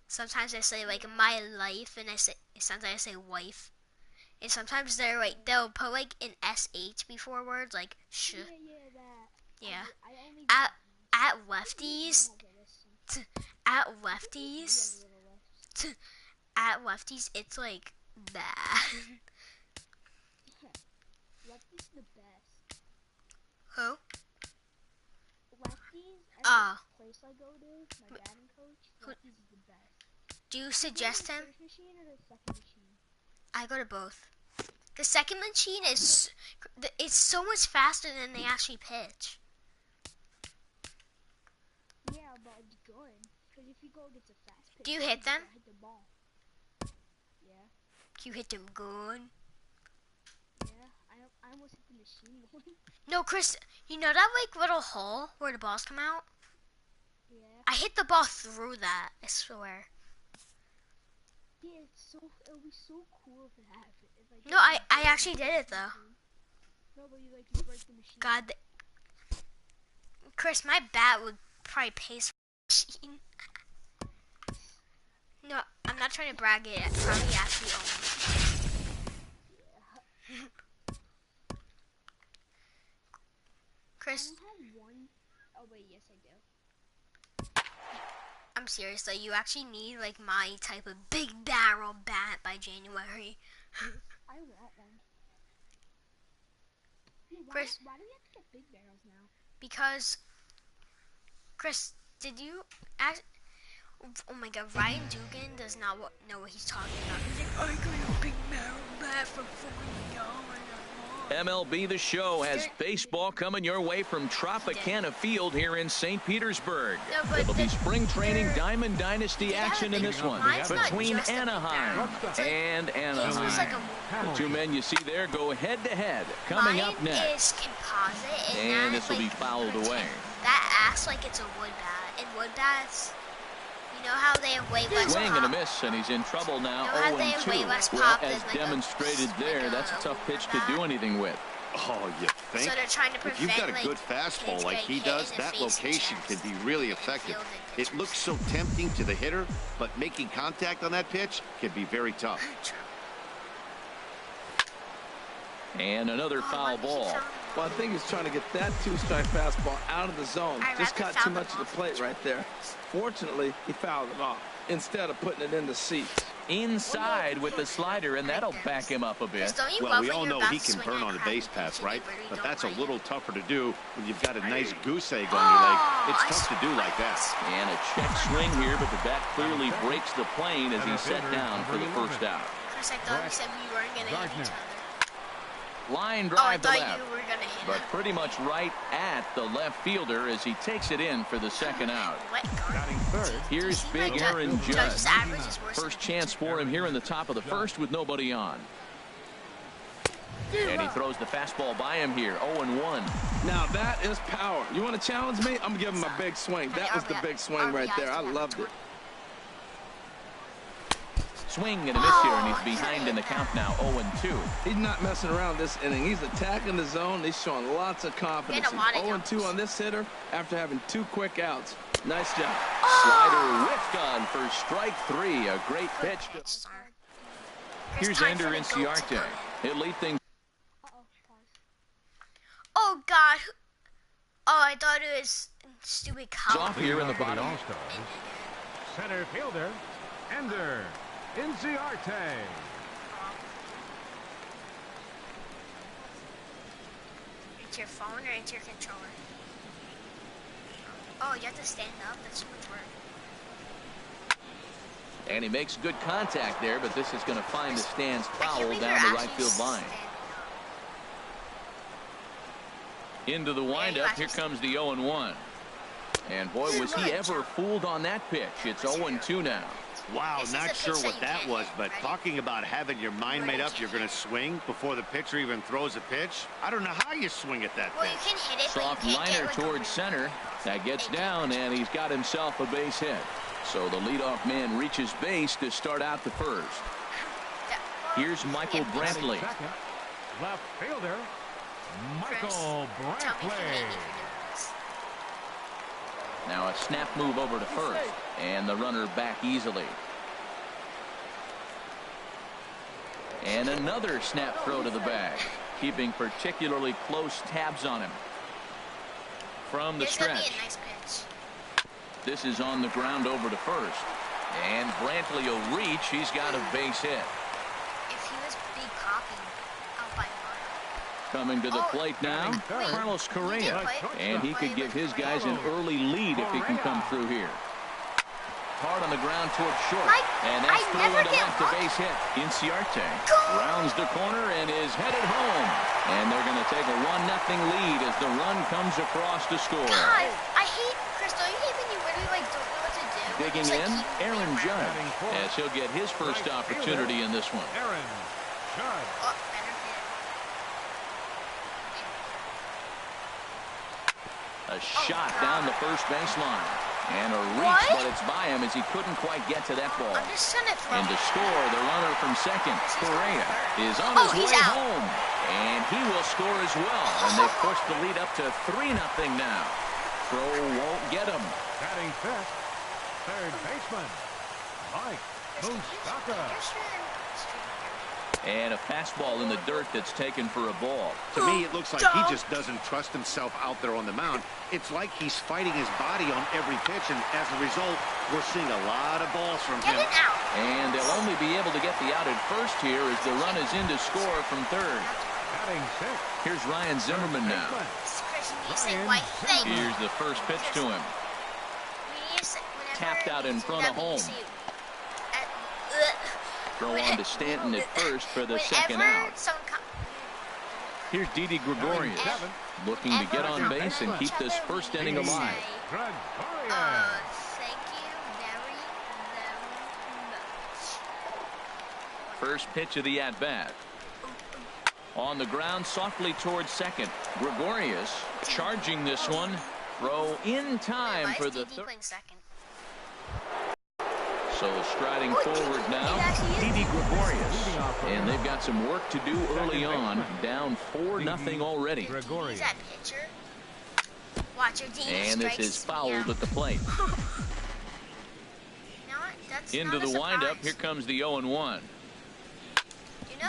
sometimes I say like my life, and sometimes I say wife, and sometimes they'll put like an sh before words like sh. Yeah, that. Yeah. I only At lefties, at lefties, at lefties, it's like bad. Lefty's the best. Who? Lefties, every place I go to, my batting coach, Lefties is the best. Do you suggest him? The first machine or the second machine? I go to both. The second machine is it's so much faster than they actually pitch. Yeah, but it's good. Because if you go against a fast pitch, do you hit them? Hit the ball. Yeah. You hit them good. Yeah, I almost hit the machine one. No, Chris, you know that like little hole where the balls come out? Yeah. I hit the ball through that, I swear. Yeah, it'll be so cool if it happens. No, I actually did it though. No, but you break the machine. God, Chris, my bat would probably pace the machine. No, I'm not trying to brag it. I probably actually own it. Yeah. Chris. I don't have one. Oh wait, yes I do. I'm serious though, you actually need like my type of big barrel bat by January. I want one. Hey, Chris, why do we have to get big barrels now? Because, Chris, did you ask? Oh my God, Ryan Dugan does not know what he's talking about. He's like, I got a big barrel bat for $40 a month. MLB The Show has baseball coming your way from Tropicana Field here in St. Petersburg. No, It'll be spring training Diamond Dynasty action in this one between Anaheim and Anaheim. The two men you see there go head-to-head coming up next. Is composite, and this will be fouled away. That acts like it's a wood bat. And wood bats, you know how they have way less Swing pop? and a miss, and he's in trouble now. You know how they have way 0-2. less Well, pop as than demonstrated there, that's a tough pitch to do anything with. Oh, you think? So they're trying to if you've got a prevent, good fastball like he does, that location can be really effective. It It looks so tempting to the hitter, but making contact on that pitch can be very tough. And another foul ball. Well, I think he's trying to get that two-strike fastball out of the zone. Just got too much of the plate right there. Fortunately, he fouled it off instead of putting it in the seats. Inside with the slider, and that'll back him up a bit. Well, we all know he can burn on a base pass, right? But that's a little tougher to do when you've got a nice goose egg on your leg. It's tough to do like that. And a check swing here, but the bat clearly breaks the plane as he's set down for the first out. Chris, I thought you said we weren't going to hit each other. Line Oh, I drive to thought left, you were going to hit but him. pretty much right at the left fielder as he takes it in for the second out. Batting third. Here's big Aaron Judge. Judge's average is worse First than chance for him here in the top of the first with nobody on. And he throws the fastball by him here, 0-1. Now that is power. You want to challenge me? I'm going to give him a big swing. That was the big swing right there. I loved it. Swing and a miss here, and he's behind in the count now, 0-2. He's not messing around this inning. He's attacking the zone. He's showing lots of confidence. He's 0-2 on this hitter after having 2 quick outs. Nice job. Slider whiffed on for strike 3. A great pitch. Here's Ender Inciarte. He'll lead things. Oh, God. Oh, I thought it was stupid color. Off here in the bottom. All-Stars. Center fielder, Ender Inciarte. It's your phone or it's your controller? Oh, you have to stand up? That's too much work. And he makes good contact there, but this is going to find the stands I can't foul believe down you're the right actually field line. standing up. Into the windup, here comes the 0-1. And boy, was he ever fooled on that pitch. It's 0-2 now. Wow, This is not a sure pitch what that that you was, can't but hit, right? talking about having your mind made up you're going to swing before the pitcher even throws a pitch, I don't know how you swing at that Well, you pitch. can hit it, Soft but you can't liner get, like, towards center. That gets down, and he's got himself a base hit. So the leadoff man reaches base to start out the first. Here's Michael Brantley. Second, left fielder, Chris, Michael tell me if you hate me Brantley. for doing this. Now a snap move over to first, and the runner back easily. And another snap throw to the bag, keeping particularly close tabs on him. From the stretch. Nice pitch. This is on the ground over to first. And Brantley will reach. He's got a base hit. If he was big copy, out by one. Coming to the plate now, Carlos Correa. And he could give his guys an early lead if he can come through here. Hard on the ground towards short. And that's through into left, a base hit. Inciarte rounds the corner and is headed home. And they're going to take a 1-0 lead as the run comes across to score. God, I hate, Chris, don't you hate when you really don't know what to do? Digging in, Aaron Judge, as he'll get his first opportunity in this one. Aaron Judge. Oh, better hit. A shot down the first baseline. And a reach, but it's by him as he couldn't quite get to that ball. I'm just gonna throw. And to score, the runner from second, Correa, is on his way home. And he will score as well. And they've pushed the lead up to 3-0 now. Throw won't get him. Batting fifth, third baseman, Mike Moustakas. And a fastball in the dirt that's taken for a ball. To me, it looks like he just doesn't trust himself out there on the mound. It's like he's fighting his body on every pitch, and as a result, we're seeing a lot of balls from him. And they'll only be able to get the out at first here as the run is in to score from third. Batting sixth. Here's Ryan Zimmerman now. Here's the first pitch to him. Tapped out in front of home. Throw on to Stanton at first for the second out. Here's Didi Gregorius looking to get on base and keep this first inning alive. Gregorius. Thank you very, very much. First pitch of the at-bat. On the ground, softly towards second. Gregorius charging this one. Throw in time for the third. So striding forward now, Didi Gregorius. And they've got some work to do early on. Down 4-0 already. Gregorius. And this is fouled at the plate. Into the windup, here comes the 0-1.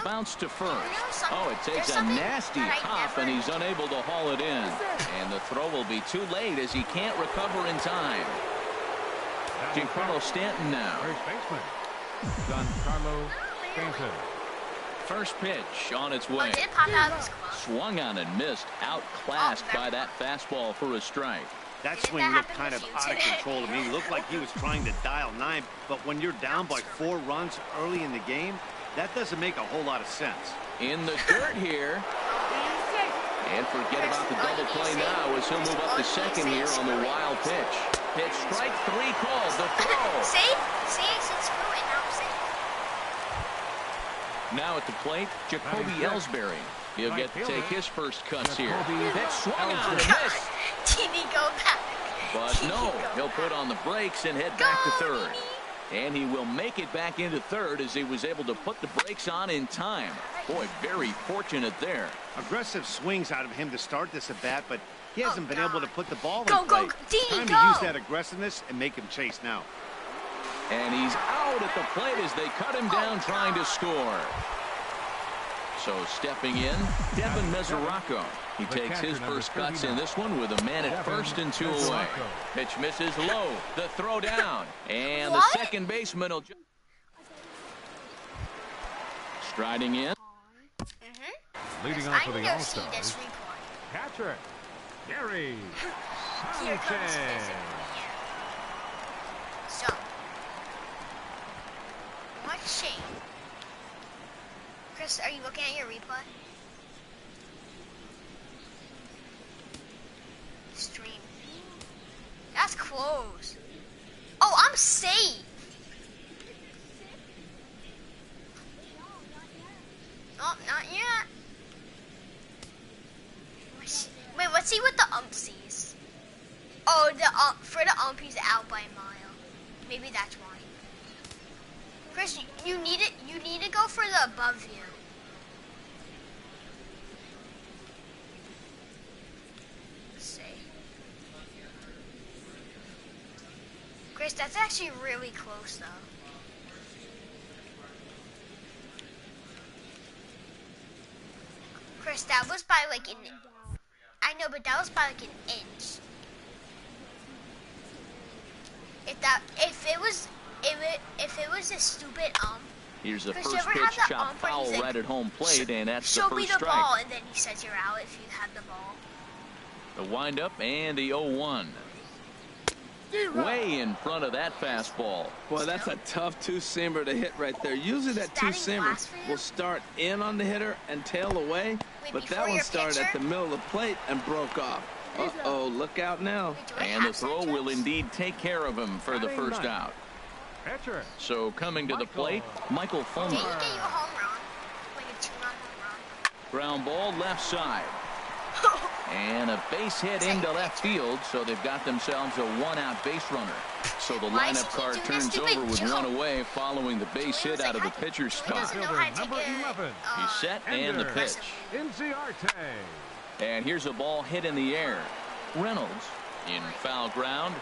Bounce to first. Oh, it takes a nasty hop, and he's unable to haul it in. And the throw will be too late as he can't recover in time. Giancarlo Stanton now. First baseman, Giancarlo Stanton. First pitch on its way. Swung on and missed. Outclassed by that fastball for a strike. That swing looked kind of out of control to me. It looked like he was trying to dial 9, but when you're down by 4 runs early in the game, that doesn't make a whole lot of sense. In the dirt here. And forget about the double play now as he'll move up to second here on the wild pitch. Pitch strike 3 called. The throw. Now at the plate, Jacoby Ellsbury. He'll get to take his first cuts here. That swung on and missed. Did he go back? But no, he'll put on the brakes and head back to third. And he will make it back into third as he was able to put the brakes on in time. Boy, very fortunate there. Aggressive swings out of him to start this at bat, but he hasn't been able to put the ball in play. Go, Didi, Time to use that aggressiveness and make him chase now. And he's out at the plate as they cut him down trying to score. So stepping in, Devin Mesoraco. He takes his first cuts in this one with a man at first and 2 away. Pitch misses low. The throw down. And the second baseman will... Striding in. Leading off for the All-Stars, Patrick Gary Sanchez. So, what shape? Chris, are you looking at your replay? Stream. That's close. Oh, I'm safe. Oh, not yet. Wait, what's he with the umpsies? Oh, for the ump, he's out by a mile. Maybe that's why. Chris, you need it. You need to go for the above view. Let's see. Chris, that's actually really close, though. Chris, that was by like an... I know, but that was by like an inch. If it was a stupid Here's the Chris, first pitch, chop foul right at home plate, and that's the first strike. Show me the ball, and then he says you're out if you have the ball. The windup and the 0-1. Way in front of that fastball. Boy, that's a tough two-seamer to hit right there. Usually that two-seamer will start in on the hitter and tail away, but that one started at the middle of the plate and broke off. Uh-oh, look out now. And the throw will indeed take care of him for the first out. So coming to the plate, Michael Fulmer. Did he get you a home run? Like a 2-run home run? Ground ball left side. And a base hit into left field, so they've got themselves a one-out base runner. So the lineup card turns over with one away following the base hit out of the pitcher's spot. He's set and the pitch. And here's a ball hit in the air. Reynolds in foul ground.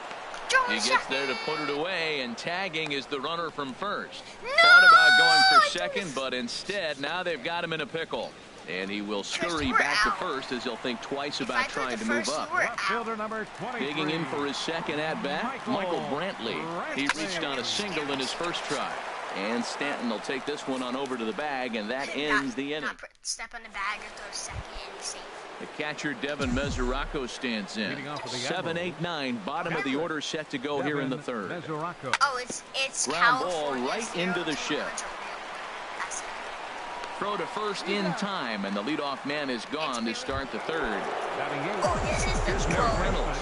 He gets there to put it away, and tagging is the runner from first. Thought about going for second, but instead, now they've got him in a pickle. And he will scurry back to first as he'll think twice about trying to move up. Digging in for his second at-bat, Michael Brantley. He reached on a single in his first try. And Stanton will take this one on over to the bag, and that ends the inning. Step on the bag or throw second and safe. The catcher, Devin Mesoraco, stands in. 7, 8, 9, bottom of the order set to go here in the third. Oh, it's ground ball right into the shift. Throw to first in time, and the leadoff man is gone to start the third. Oh, this is the Reynolds.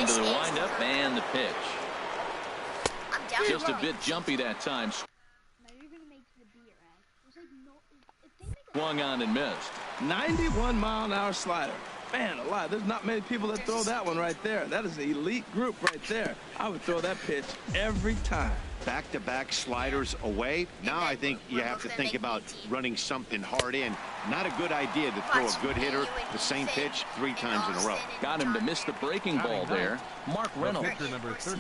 Into the windup and the pitch. Just a bit jumpy that time. Swung on and missed. 91-mile-an-hour slider. Man alive, there's not many people that throw that one right there. That is an elite group right there. I would throw that pitch every time. Back-to-back sliders away. Now I think you have to think about running something hard in. Not a good idea to throw a good hitter the same pitch 3 times in a row. Got him to miss the breaking ball there. Mark Reynolds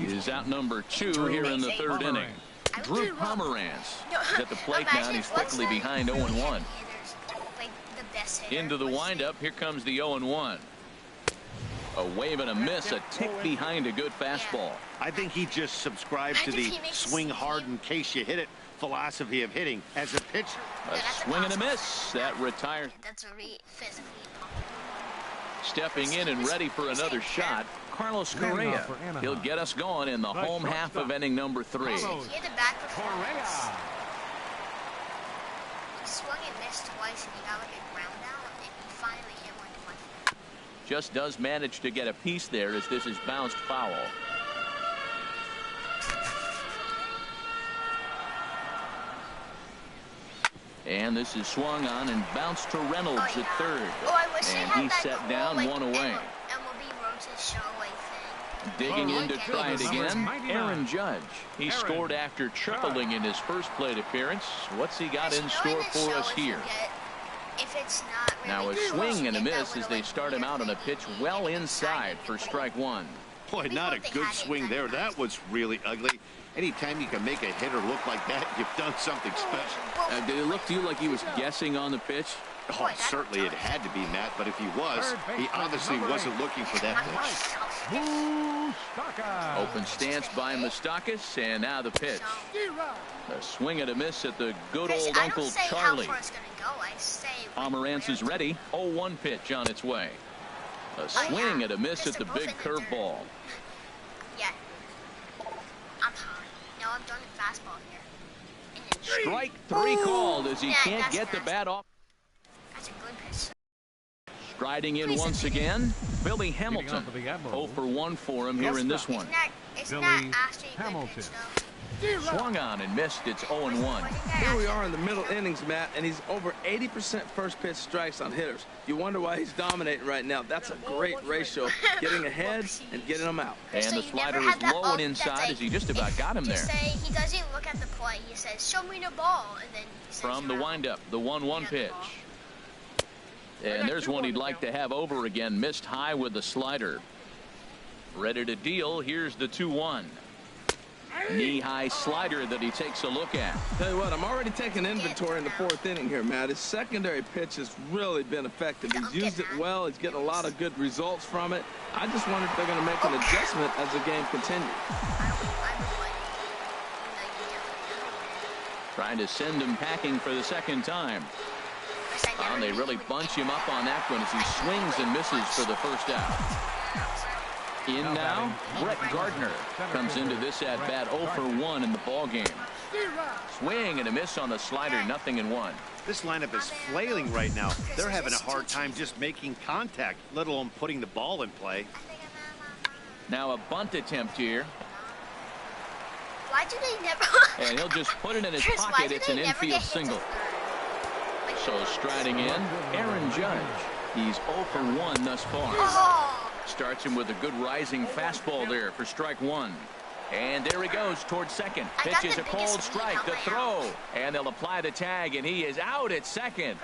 is out number 2 here in the third inning. Drew Pomeranz is at the plate now, and he's quickly behind 0-1. Into the windup, here comes the 0-1. A wave and a miss, a tick behind a good fastball. I think he just subscribed to the swing hard in case you hit it philosophy of hitting. As a pitcher, a swing and a miss. That retires. That's very physically. Stepping in and ready for another shot, Carlos Correa. He'll get us going in the home half of inning number 3. He hit the back performance. He swung and missed twice, and he got like a ground out, and he finally hit one to left. Just does manage to get a piece there as this is bounced foul. And this is swung on and bounced to Reynolds at third. And he's set down one away. Digging in to try it again, Aaron Judge. He scored after tripling in his first plate appearance. What's he got in store for us here? Now a swing and a miss as they start him out on a pitch well inside for strike 1. Boy, not a good swing there. That was really ugly. Anytime you can make a hitter look like that, you've done something special. Did it look to you like he was guessing on the pitch? Oh, certainly it had to be, Matt, but if he was, he obviously wasn't looking for that pitch. Open stance by Moustakas, and now the pitch. A swing and a miss at the good old Uncle Charlie. Pomeranz is ready. 0-1 pitch on its way. A swing and a miss at the big curveball. Yeah. I'm high. No, I'm throwing the fastball here. Strike 3 called as he can't get the bat off. That's a good pitch. Striding in once again, Billy Hamilton. 0 for 1 for him here in this one. Isn't that actually a good pitch, though? Swung on and missed. It's 0-1. Here we are in the middle innings, Matt, and he's over 80% first pitch strikes on hitters. You wonder why he's dominating right now. That's a great ratio, getting ahead and getting them out. And the slider is low and inside as he just about got him there. He doesn't look at the play. He says, show me the ball. And then he says, from the windup, the 1-1 pitch. And there's one he'd like to have over again. Missed high with the slider. Ready to deal. Here's the 2-1. Knee-high slider that he takes a look at. Tell you what, I'm already taking inventory in the 4th inning here, Matt. His secondary pitch has really been effective. He's used it well. He's getting a lot of good results from it. I just wonder if they're going to make an adjustment as the game continues. Trying to send him packing for the 2nd time. And they really bunch him up on that one as he swings and misses for the 1st out. In now, Brett Gardner comes into this at-bat 0 for 1 in the ballgame. Swing and a miss on the slider, 0-1. This lineup is flailing right now. They're having a hard time just making contact, let alone putting the ball in play. Now a bunt attempt here. Why do they never? And he'll just put it in his pocket. It's an infield single. So striding in, Aaron Judge. He's 0 for 1 thus far. Starts him with a good rising fastball there for strike 1. And there he goes towards second. Pitches a cold strike. The throw. And they'll apply the tag, and he is out at second.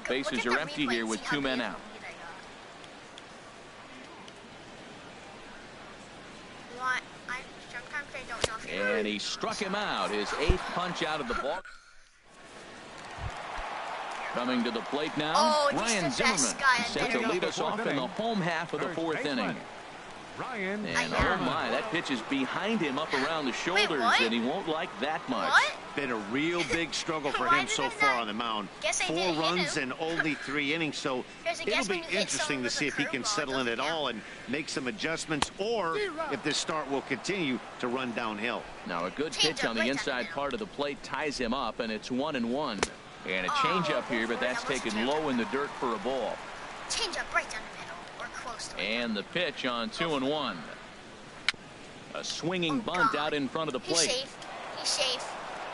Bases are empty here with 2 men out. And he struck him out. His 8th punch out of the ball. Coming to the plate now, Ryan Zimmerman set to lead us off in the home half of the 4th inning. And oh my, that pitch is behind him up around the shoulders, and he won't like that much. Been a real big struggle for him so far on the mound. 4 runs in only 3 innings, so it'll be interesting to see if he can settle in at all and make some adjustments, or if this start will continue to run downhill. Now a good pitch on the inside part of the plate ties him up, and it's 1-1. And a changeup here, but that's taken low in the dirt for a ball. Changeup right down the middle, or close to it. And the pitch on 2-1. A swinging bunt out in front of the plate. He's safe. He's safe.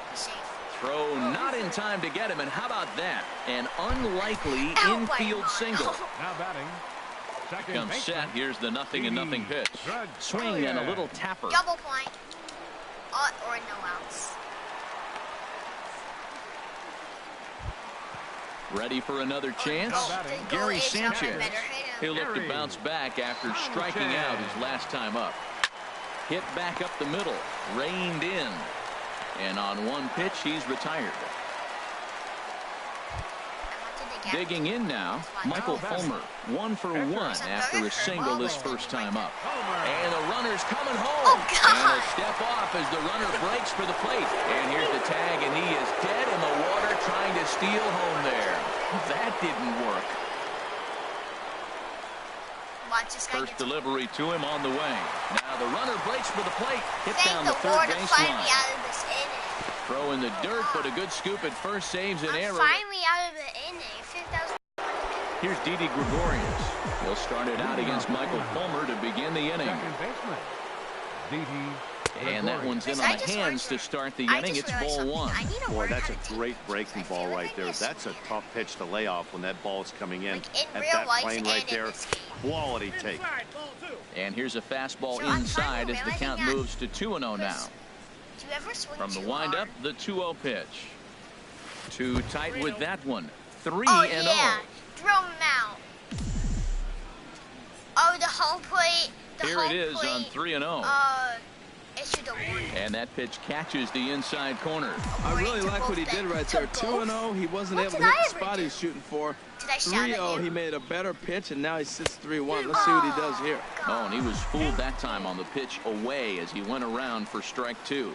He's safe. Throw not in time to get him, and how about that? An unlikely infield single. Now batting. Comes set. Here's the 0-0 pitch. Swing and a little tapper. Double point. Or no outs. Ready for another chance? Gary Sanchez. He'll look to bounce back after striking out his last time up. Hit back up the middle. Reined in. And on one pitch, he's retired. Digging in now, Michael Fulmer. 1 for 1 after a single his first time up. And the runner's coming home. And a step off as the runner breaks for the plate. And here's the tag, and he is dead in the water trying to steal home there. That didn't work. First delivery to him on the way. Now the runner breaks for the plate. Hit down the third baseline. Throw in the dirt, but a good scoop at first saves an error. Finally out of the inning. Here's Didi Gregorius. He'll start it out against Michael Fulmer to begin the inning. And that one's in on the hands to start the inning. It's ball 1. Boy, that's a great breaking ball right there. That's a tough pitch to lay off when that ball's coming in. At that plane right there, quality take. And here's a fastball inside as the count moves to 2-0 now. From the windup, the 2-0 pitch. Too tight with that one. 3-0. Yeah. Throw him out. Oh, the home plate. Here it is on 3-0. Issued a warning. And that pitch catches the inside corner. I really like what he did right there. 2-0, he wasn't able to hit the spot he's shooting for. 3-0, he made a better pitch, and now he sits 3-1. Let's see what he does here. Oh, and he was fooled that time on the pitch away as he went around for strike 2.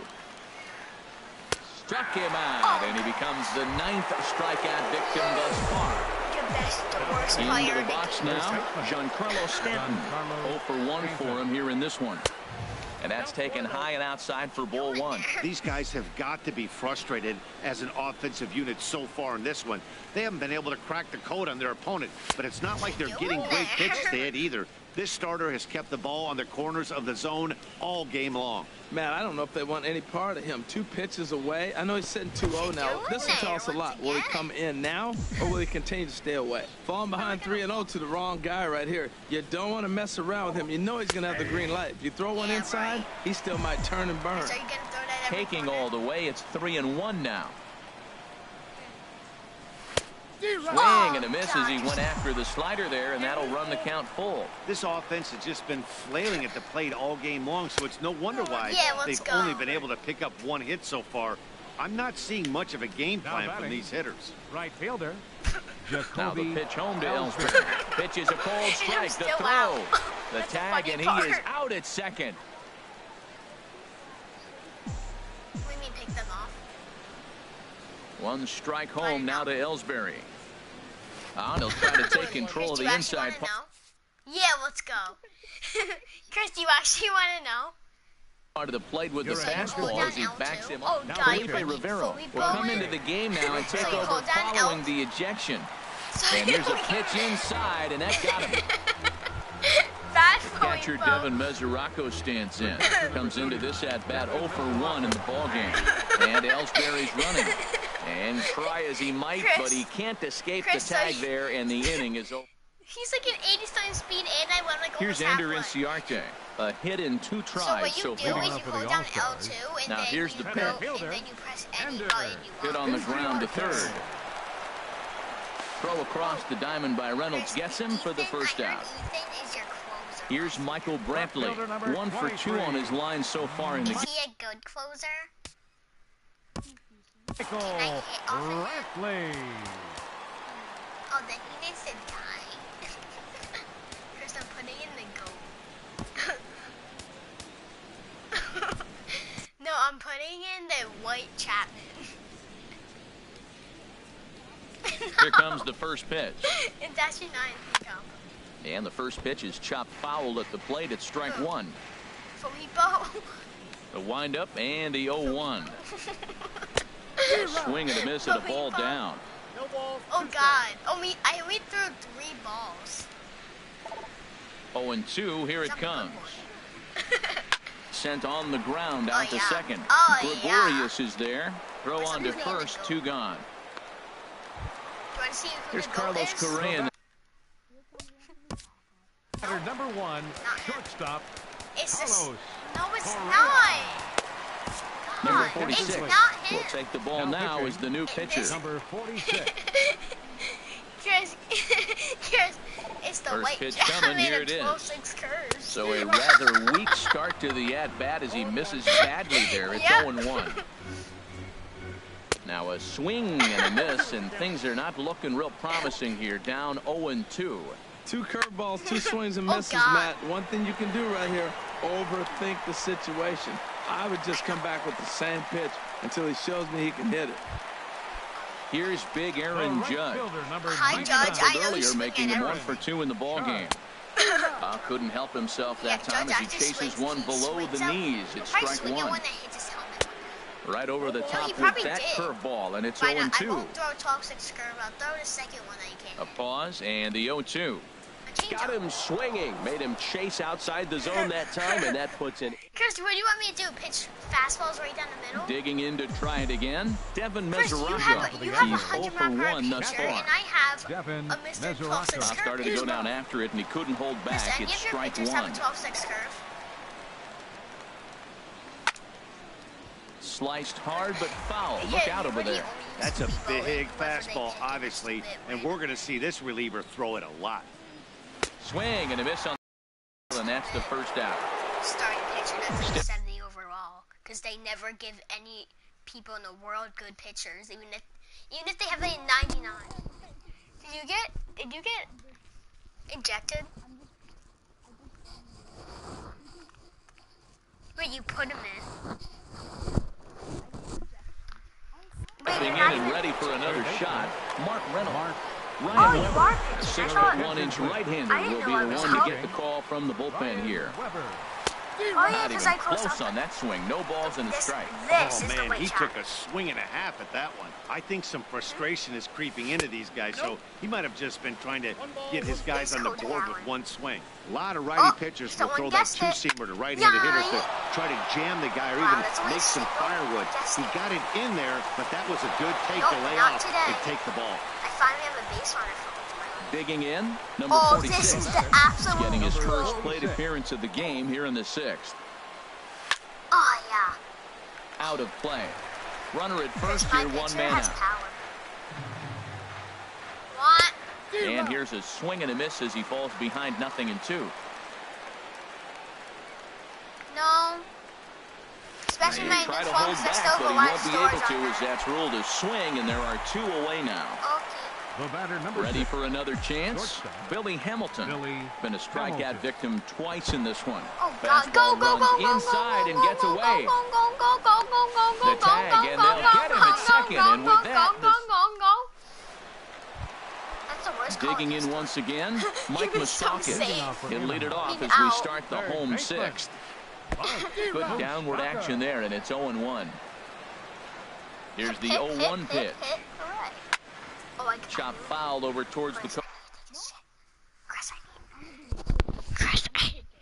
Struck him out, and he becomes the 9th strikeout victim thus far. Into the box now, Giancarlo Stanton. 0 for 1 for him here in this one. And that's taken high and outside for ball 1. These guys have got to be frustrated as an offensive unit so far in this one. They haven't been able to crack the code on their opponent, but it's not like they're getting great pitches to hit either. This starter has kept the ball on the corners of the zone all game long. Man, I don't know if they want any part of him. 2 pitches away. I know he's sitting 2-0 now. This will tell us a lot. Will he come in now, or will he continue to stay away? Falling behind 3-0 to the wrong guy right here. You don't want to mess around with him. You know he's going to have the green light. If you throw one inside, he still might turn and burn. Taking all the way, it's 3-1 now. Swing and a miss as he went after the slider there, and that'll run the count full. This offense has just been flailing at the plate all game long, so it's no wonder why they've only been able to pick up one hit so far. I'm not seeing much of a game plan from these hitters. Right fielder. Now the pitch home to Ellsbury. Pitch is a cold strike. The throw. The tag, and he is out at second. What do you mean pick them off? One strike home now to Ellsbury. He'll try to take control of the inside part. Yeah, let's go. Chris, do you actually want to know? Part of the plate with the fastball as he backs him up. Now Felipe Rivero will come into the game now and take over following the ejection. And there's a pitch inside, and that got him. Catcher Devin Mesoraco stands in. Comes into this at-bat 0 for 1 in the ballgame. And Ellsbury's running. And try as he might, but he can't escape the tag there, and the inning is over. He's like an 87 speed, and I went like here's Ender Inciarte. A hit in 2 tries so far. So what you do is you hold down L2, and now then here's the you pitch. go, and then you press any button you want. Hit on the ground to third. Throw across the diamond by Reynolds gets him for the first out. Here's Michael Brantley. 1 for 2 on his line so far in the game. Is he a good closer? Michael Brantley. Oh, then he needs to die. Chris, I'm putting in the goat. No, I'm putting in the White Chapman. Here comes the first pitch. It's actually not in the combo. And the first pitch is chopped foul at the plate at strike 1. Felipe. The windup and the 0-1. Swing and a miss at a ball down. Oh God! I only threw 3 balls. 0-2. Here it comes. Sent on the ground out to second. Gregorius is there. Throw on to first. 2 gone. Here's Carlos Correa. Number 1, shortstop. Carlos. No, it's not. Number 46 will take the ball now as the new pitcher. Number 46. Chris, it's the First White pitch Chapman coming, here it is. 12-6 curve. So a rather weak start to the at-bat as he misses badly there. It's 0-1. Now a swing and a miss, and things are not looking real promising here. Down 0-2. 2 curveballs, 2 swings and misses, Matt. One thing you can do right here, overthink the situation. I would just come back with the same pitch until he shows me he can hit it. Here's big Aaron Judge. Hi, Judge. I know Earlier making him 1 for 2 in the ball game. Couldn't help himself that time as he chases one below the knees. It's strike 1. Right over the top with that curveball, and it's 0-2. I won't throw a 12-6 curve. I'll throw the second one I can. A pause and the 0-2. Got him swinging, made him chase outside the zone that time, and that puts in. Chris, what do you want me to do? Pitch fastballs right down the middle? Digging in to try it again. Devin Mesoraco. You have He's 0 for 1 thus far. And I have a Mr. 12-6 curve. Started to go down after it, and he couldn't hold back. Chris, it's strike 1. Have a 12-6 curve. Sliced hard but foul. Look out over there. That's a big fastball, obviously, and we're going to see this reliever throw it a lot. Swing and a miss on, and that's the first out. Starting pitcher that's 70 overall, because they never give any people in the world good pitchers, even if they have a 99. Did you get ejected? Wait, you put him in? Being in and ready for another shot. Mark Reynolds. Ryan Weber, a 6'1" right-hander, will be the one to get the call from the bullpen here. Not even close on that swing. No balls and a strike. Oh, man, he took a swing and a half at that one. I think some frustration is creeping into these guys, so he might have just been trying to get his guys on the board with one swing. A lot of righty pitchers will throw that two-seamer to right-handed hitters to try to jam the guy or even make some firewood. He got it in there, but that was a good take to lay off and take the ball. I finally have a base runner. Digging in, number 46. This is the absolute getting his first plate appearance of the game here in the 6th. Oh, yeah. Out of play. Runner at first here, 1 man out. And here's a swing and a miss as he falls behind 0-2. No. Especially my Try new to phone, hold 'cause I back, still but have he a lot won't of be storage able to on as that. that's ruled a swing, and there are 2 away now. Okay. The batter, number Ready 6. for another chance? Shortstop. Billy Hamilton. Billy Been a strikeout Hamilton. victim twice in this one. Oh God! Go Fastball go go runs go inside go and gets go away. go go go go go go go The tag, and they'll get him at second, and with that, That's the worst call. Digging in once again, Mike was so Moustakas. safe. He'll lead it off as we start the home 6th. Good downward action there, and it's 0-1. Here's the 0-1 pitch. Oh, I got Chop fouled over towards the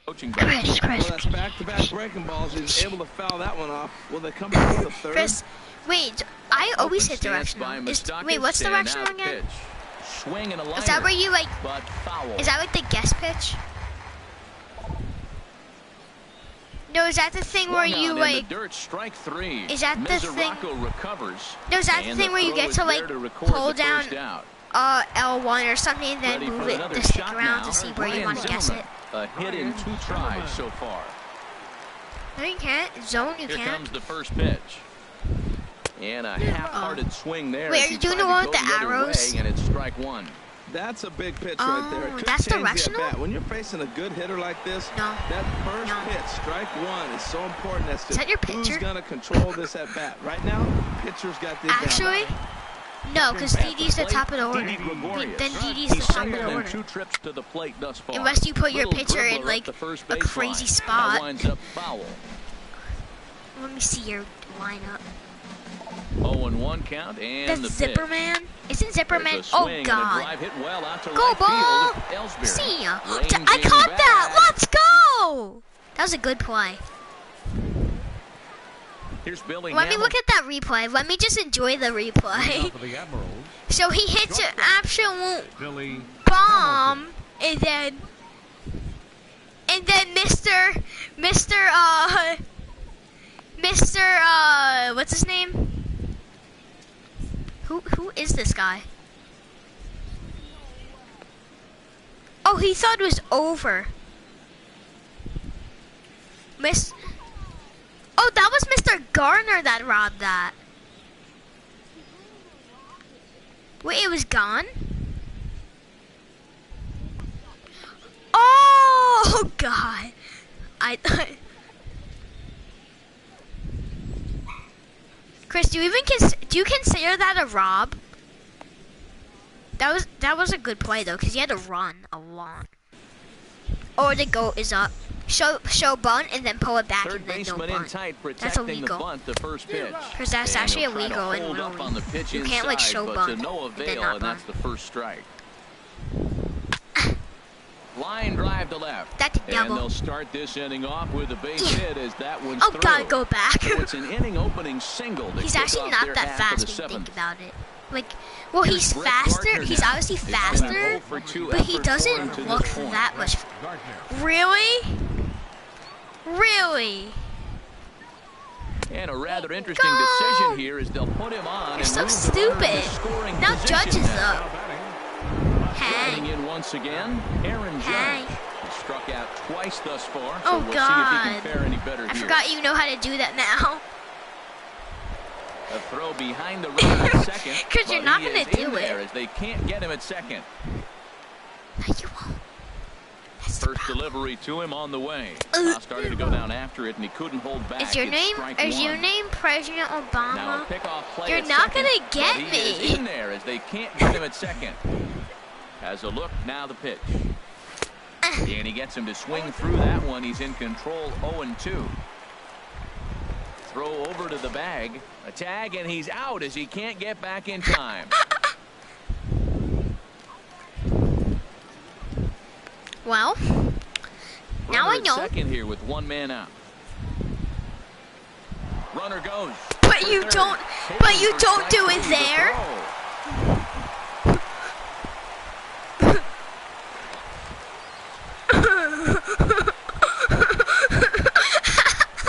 coaching bench. Well, that's back-to-back breaking balls. He's able to foul that one off. Will they come back to the third? Chris, wait, I always hit Open stance directional. by Is, Moustakas, wait, what's and directional now the again? pitch. Swing and a liner, Is that where you like? but foul. Is that like the guest pitch? No, is that the thing where Swung you on in like? the dirt, strike 3. Is that the thing- Mesoraco recovers. No, is that the and thing where you throw get is to there like to record pull the down first out. L1 or something and then Ready move for it another to stick shot around now. to see where you Ryan want to guess Zimmerman. it? A hit in 2 tries so far. No, you can't. Zone, you Here can't. comes the first pitch. And a half-hearted swing there. Wait, as are he you doing tried the to one go with the other arrows? way, and it's strike 1. That's a big pitch right there. It Oh, could that's change the directional? at-bat. When you're facing a good hitter like this, No. that first No. pitch, strike 1, is so important as to Is that your who's pitcher? going to control this at-bat. Right now, pitcher's got the Actually, no, because Didi's the top of the order. Didi Gregorius. Then Didi's He's the top of singled the in order. 2 trips to the plate thus far. Unless you put your Little pitcher in dribbler up like the first a baseline. crazy That spot. winds up foul. Let me see your lineup. 0-1 count, and That's the Zipper pitch. Man? Isn't Zipper Man? There's a swing Oh and a God. drive hit well out to Go right ball! field. Ellsbury See ya. I ranging caught that. back. Let's go. That was a good play. Here's Billy Let me look Hamilton. at that replay. Let me just enjoy the replay. Top of the Admirals, So he hits an absolute Billy bomb, and then Mr. What's his name? Who is this guy? Oh, he thought it was over. Oh, that was Mr. Garner that robbed that. Wait, it was gone? Oh, God. Chris, do you consider that a rob? That was a good play though, because he had to run a lot. Or the goat is up. Show bunt and then pull it back Third and then no baseman in bunt. tight, That's protecting the illegal. bunt, the first pitch. Because that's And actually he'll try to illegal in hold up Rome. on the pitch You can't like inside, show but bunt to no and then avail, not and that's bunt. the first strike. Line drive to left. That's a And double. they'll start this inning off with a base hit as that one's Oh, through. gotta go back. So it's an inning opening single to He's kick actually off not their that half of fast the when you think seventh. about it. Like, well, Here's he's Brett faster. Gardner He's now. obviously He's been faster, 0 for 2 but he effort for him doesn't to look this point. that much. Gardner. Really? Really? And a rather interesting Go! decision here is they'll put him on You're and so move the runner to stupid. scoring Now position Judge is now. up. Now batting, Running Hey. in once again, Aaron Hey. Judge. He struck out twice thus far, so Oh, we'll God. see if he can fare any better I here. forgot you know how to do that now. A throw behind the runner at second. 'Cause you're but not he gonna is do in there it. as they can't get him at second. No, you won't. That's the First problem. delivery to him on the way. Now started to go down after it, and he couldn't hold back. Is your It's name? strike Is one. your name President Now a Obama? pickoff play You're at not second, gonna get but he is me. in there as they can't get him at second. Has a look, now the pitch. And he gets him to swing through that one. He's in control, 0-2. Throw over to the bag. A tag, and he's out as he can't get back in time. Well, now Runner I at know. second here with one man out. Runner goes. But for you third. don't. Taking But you for don't strike do it three, the there. throw.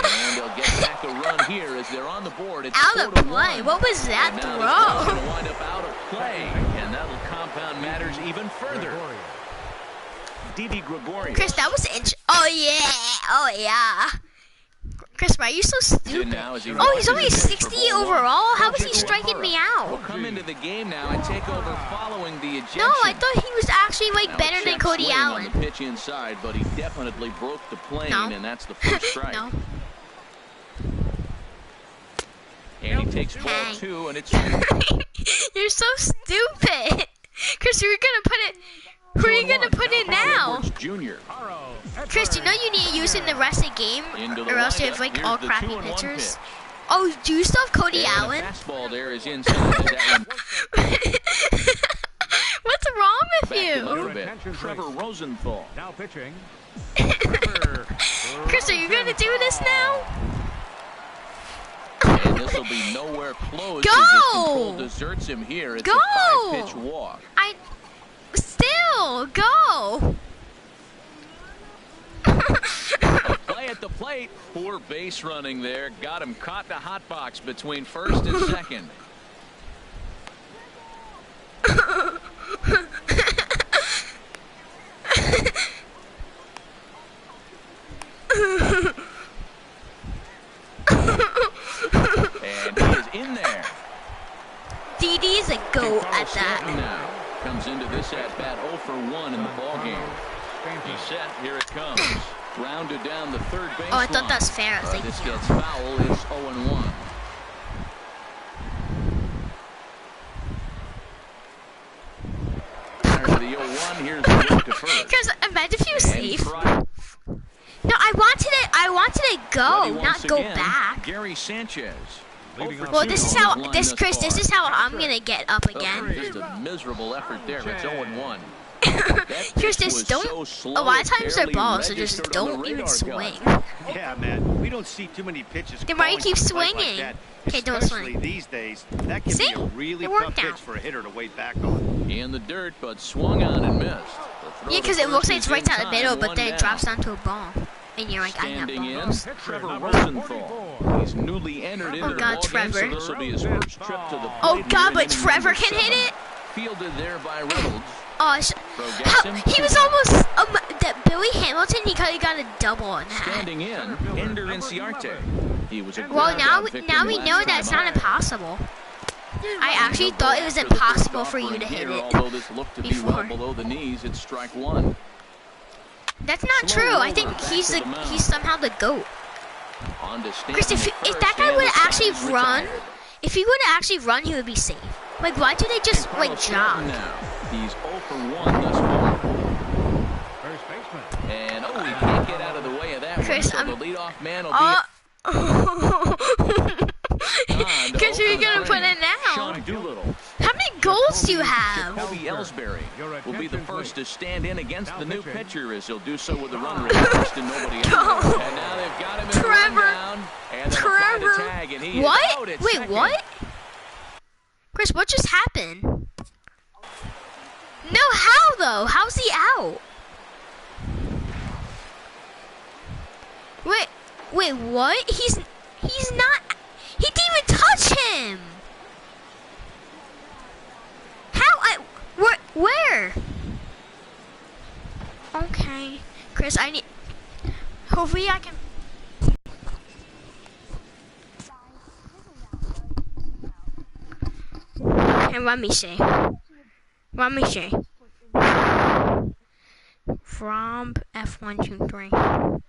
And they'll get back a run here as They're on the board. It's Out of 4-1. play. What was that And now this ball's throw? going to wind up out of play, and that'll compound matters even further. Didi Gregorius. Chris, that was oh yeah, oh yeah. Chris, why are you so stupid? Now as he Oh, he's watches only the pitch 60 for ball one. overall. How is he striking me Will out? come into the game now and take over following the ejection. No, I thought he was actually like Now better a than check Cody swing Allen. on the pitch inside, but he definitely broke the plane, No. and that's the first strike. No. And he takes ball Hey. 2, and it's You're so stupid. Chris, you're gonna put it. Who are you gonna put in now? Edwards Jr. Chris, you know you need to use it in the rest of the game, Into the or else you have lineup. like Here's all the crappy 2-1 pitchers. pitch. Oh, do you still have Cody And Allen? the fastball there is inside. As that one What's wrong with back in a you? little bit. Trevor Rosenthal. Now pitching. Chris, are you gonna do this now? And this will be nowhere close. Go! As his control deserts him here. It's Go! a 5-pitch walk. Still go. A play at the plate. Poor base running there. Got him caught in the hot box between first and second. And he is in there. DD's a goat at that. Now comes into this at bat 0 for 1 in the ball game. He's set. Here it comes. Rounded down the third base. Oh, I thought that was fair. Thank This you. gets foul. It's 0-1. There's the 0-1. Here's the look to first. Chris, imagine if you were And safe. try- No, I wanted to go, ready not once go again, back. Gary Sanchez. Leading off Well, the this is zone. how Line this thus Chris. This far. is how I'm gonna get up again. Just a miserable effort there. It's 0-1. Chris, just don't. A lot of times they're balls, so just don't even swing. Yeah, man. We don't see too many pitches. Then why you calling keep for a fight like swinging? that, Okay, don't especially swing. these days. That can See? be a really It tough worked pitch out. for a hitter to wait back on. In the dirt, but swung on and missed. The throw Yeah, to because it first looks like is it's right in down the time, middle, but one then it down. drops onto a ball, and you're like, I have Standing in, balls. Trevor number Rosenthal. 44. He's newly entered into Oh, the God, ball game, so Trevor. this will be his first trip to the plate. Oh here God, in but inning Trevor number can hit 7. it. Fielded there by Reynolds. Oh, Throw gets him. he was almost that Billy Hamilton. He could have got a double on that. Standing in, Ender Inciarte. He was a Well, ground out victim now we last know time that's out. not impossible. I actually thought it was After the first impossible for you offering to hit here, it. Although this looked to be well before. below the knees, it's strike 1. That's not Slow true. I roller think back he's to the mound. he's somehow the goat. On to Stanton Chris, if first, that guy and would the have actually side is run, retired. if he would have actually run, he would be safe. Like, why do they just And like Carlos Stanton jog? now. He's 0 for 1 thus far. First baseman. And he can't get out of the way of that Chris, one. So I'm- the leadoff man will be on to Chris, who are you open gonna the put frame. in now? Sean Doolittle. How many goals do you have? Kobe Ellsbury will be the attention, first to please. stand in against Now the new pitching. pitcher as he'll do so with the runner at first and nobody out. No. And now they've got him in Trevor. the rundown. And they'll apply the Trevor. tag, and he is What? out at Wait, second. what? Chris, what just happened? No, how though? How's he out? Wait, what? He's not. He didn't even touch him. Where? Okay, Chris, I need. Hopefully, I can. And let me see. From F123.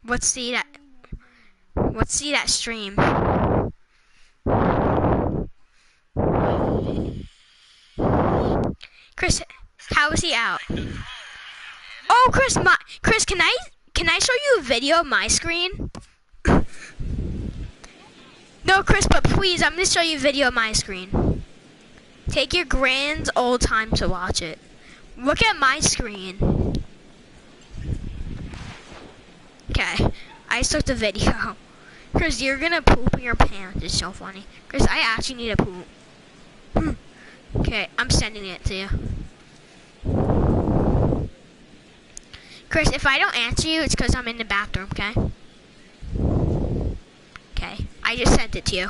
Let's see that stream. Chris, how is he out? Oh, Chris, can I show you a video of my screen? No, Chris, but please, I'm gonna show you a video of my screen. Take your grand old time to watch it. Look at my screen. Okay, I took the video. Chris, you're gonna poop in your pants. It's so funny. Chris, I actually need to poop. Okay, I'm sending it to you. Chris, if I don't answer you, it's because I'm in the bathroom, okay? Okay, I just sent it to you.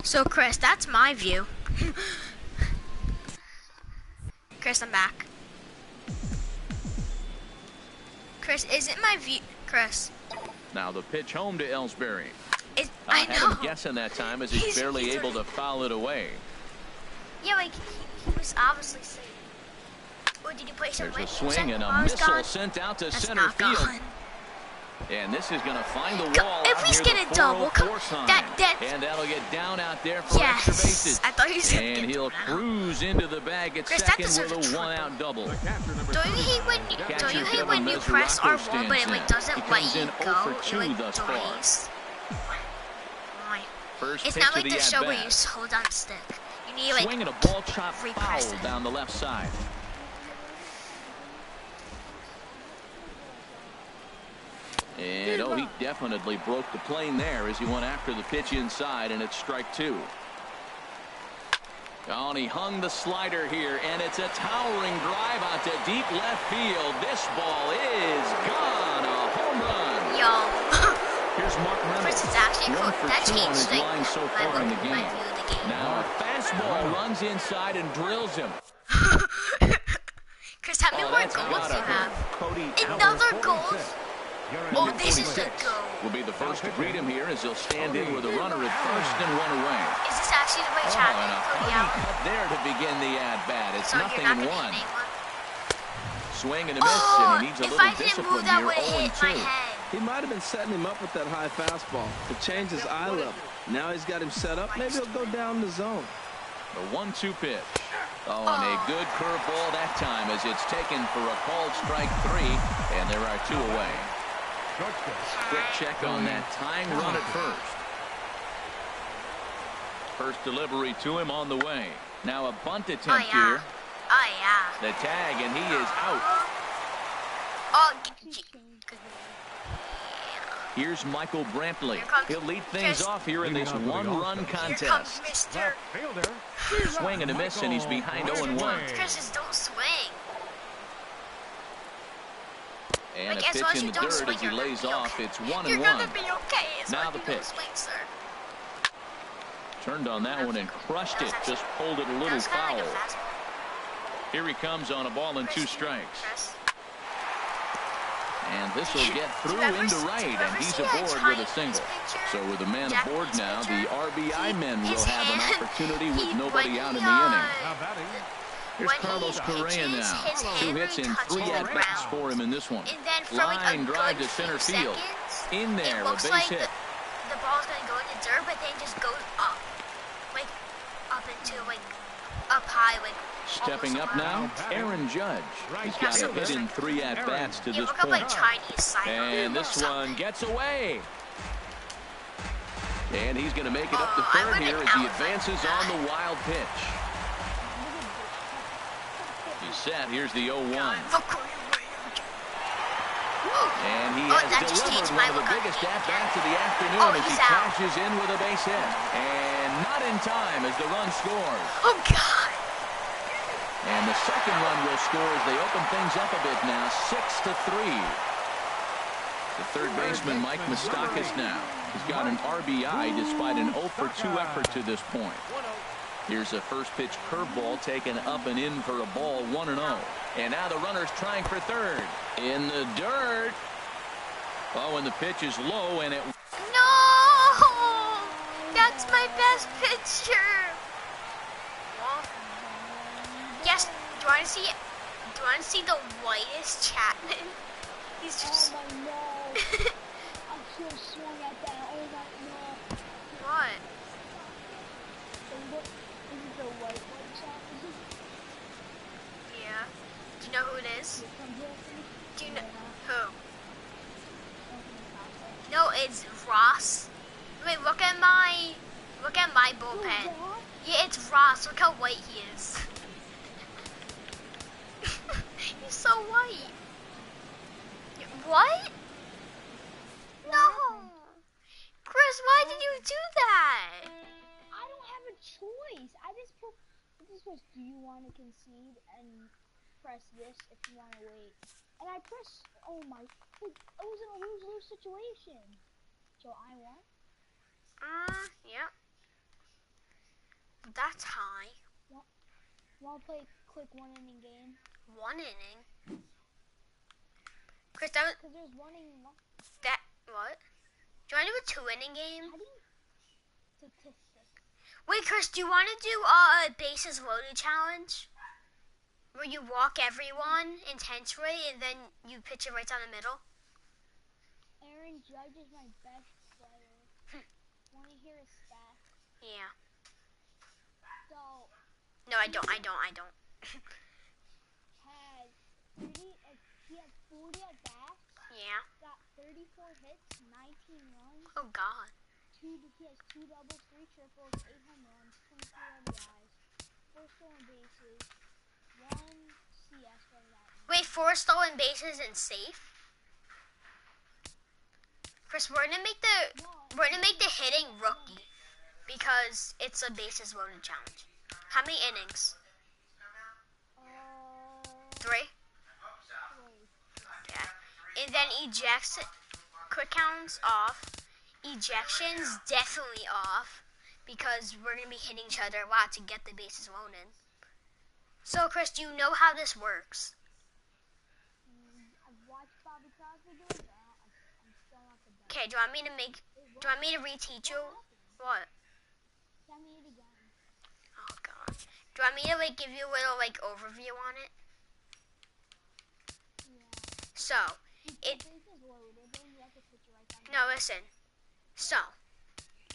So, Chris, that's my view. Chris, I'm back. Chris, isn't my view... Chris. Now the pitch home to Ellsbury. I know. had him guessing that time as he's barely able to foul it away. Yeah, like, he was obviously saying... Oh, did you play some There's a swing and a missile sent out to center field. Gone. And this is going to find the wall. If we get a double, and that'll get down out there for extra bases. I thought he was and he'll cruise into the bag at Chris, second with a one-out double. Don't you hate when you press R1, but it like doesn't let you go? It like delays. It's not like the show where you just hold on stick. You need like swing and a ball chop foul down the left side. And oh, he definitely broke the plane there as he went after the pitch inside, and it's strike two. Oh, and he hung the slider here, and it's a towering drive out to deep left field. This ball is gone, a home run. Yo. Here's Mark Reynolds. It's actually cool. That changed the line so far in the game. Now a fastball runs inside and drills him. Chris, how many more goals do you have? Another goal? Oh, this is a go. Will be the first to greet him here as he'll stand in with a runner at first and one away. Is this actually the way Chad and a hearty cut there to begin the at-bat. It's so nothing in one. Swing and a miss, and he needs a little discipline here. 0-2. He might have been setting him up with that high fastball to change his eye level. Now he's got him set up. Maybe he'll go down the zone. The 1-2 pitch. Oh, and a good curveball that time as it's taken for a called strike 3, and there are 2 away. Quick check on that tying run at first. First delivery to him on the way. Now a bunt attempt here. Oh, yeah. The tag, and he is out. Oh, Here's Michael Brantley. He'll lead things off here in this one-run contest. Here comes Mr. Swing and a miss, and he's behind 0-1. Chris, just don't swing. And Like, a pitch in the dirt as he lays off. It's 1-1. You're gonna be okay. Now the pitch. Swing, sir. Turned on that one and crushed it. Just pulled it a little foul. Here he comes on a ball and 2 strikes. And this will get through into right, and he's aboard with a single. So with a man aboard now, the RBI men will have an opportunity with nobody out in the inning. Here's Carlos Correa now. 2 hits and 3 at-bats for him in this one. Line drive to center field. In there, a base hit. The ball's going to go in the dirt, but then just goes up. Like, up into, like, up high, like. Stepping up now, Aaron Judge. He's got a hit in 3 at-bats to this point. Like Chinese sign. And this one gets away. And he's going to make it up to third here as he advances on the wild pitch. He's set. Here's the 0-1. And he has delivered one of the biggest at-bats of the afternoon as he cashes in with a base hit. And not in time as the run scores. Oh, God. And the second run will score as they open things up a bit now, 6-3. The third baseman, Mike Moustakas now. He's got an RBI despite an 0-for-2 effort to this point. Here's a first pitch curveball taken up and in for a ball, 1-0. And now the runner's trying for third. In the dirt. Oh, and the pitch is low, and it... No! That's my best pitcher. Yes, do you want to see it? Do you want to see the whitest Chapman? He's just... Oh my no. I should have swung at that. Oh my no. What? Is it the white Chapman? Yeah. Do you know who it is? Do you know who? No, it's Ross. Wait, look at my bullpen. Yeah, it's Ross. Look how white he is. He's so white. What? No. Chris, why did you do that? I don't have a choice. This was, do you want to concede and press this if you want to wait? And I press, oh my, it was in a lose-lose situation. So I won? Yep. That's high. Want to play a quick 1-inning game? 1 inning? Chris, that was... Because there's 1 inning left. That, what? Do you want to do a 2-inning game? How do you... Statistic. Wait, Chris, do you want to do a bases loaded challenge? Where you walk everyone intentionally and then you pitch it right down the middle? Aaron Judge is my best player. Want to hear his stats? Yeah. So... No, I don't. He had 40 at bats. Yeah. Got 34 hits, 19 runs. Oh God. He has 2 doubles, 3 triples, 8 home runs, 23 RBIs, 4 stolen bases, 1 CS for that. Wait, 4 stolen bases and safe? Chris, we're gonna make the hitting rookie because it's a bases loaded challenge. How many innings? 3? Yeah. And then ejects, quick counts off. Ejections definitely off because we're going to be hitting each other a lot to get the bases loaded. So, Chris, do you know how this works? I've watched Bobby Crosby do it, but I'm still not the best. Okay, do you want me to reteach you? What? Tell me it again. Oh, God. Do you want me to, give you a little, overview on it? So, no, listen. So,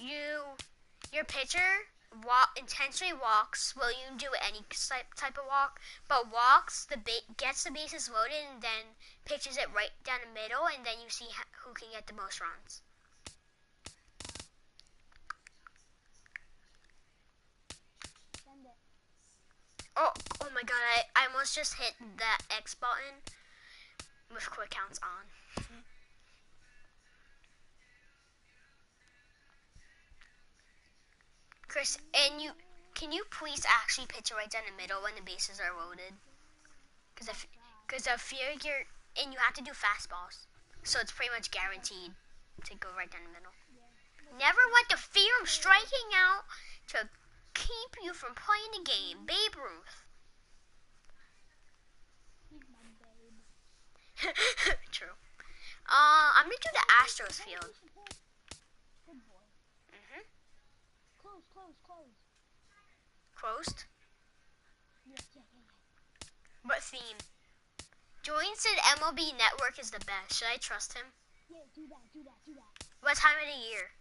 your pitcher, intentionally walks. Well, you can do any type of walk, but walks gets the bases loaded and then pitches it right down the middle, and then you see who can get the most runs. Oh my god, I almost just hit that X button with quick counts on. Chris, can you please actually pitch it right down the middle when the bases are loaded? Because I fear and you have to do fastballs, so it's pretty much guaranteed to go right down the middle. Never let the fear of striking out to keep you from playing the game. Babe Ruth. True. I'm gonna do the Astros field. Closed? Yeah. What theme? Joey said MLB Network is the best. Should I trust him? Yeah, do that. What time of the year?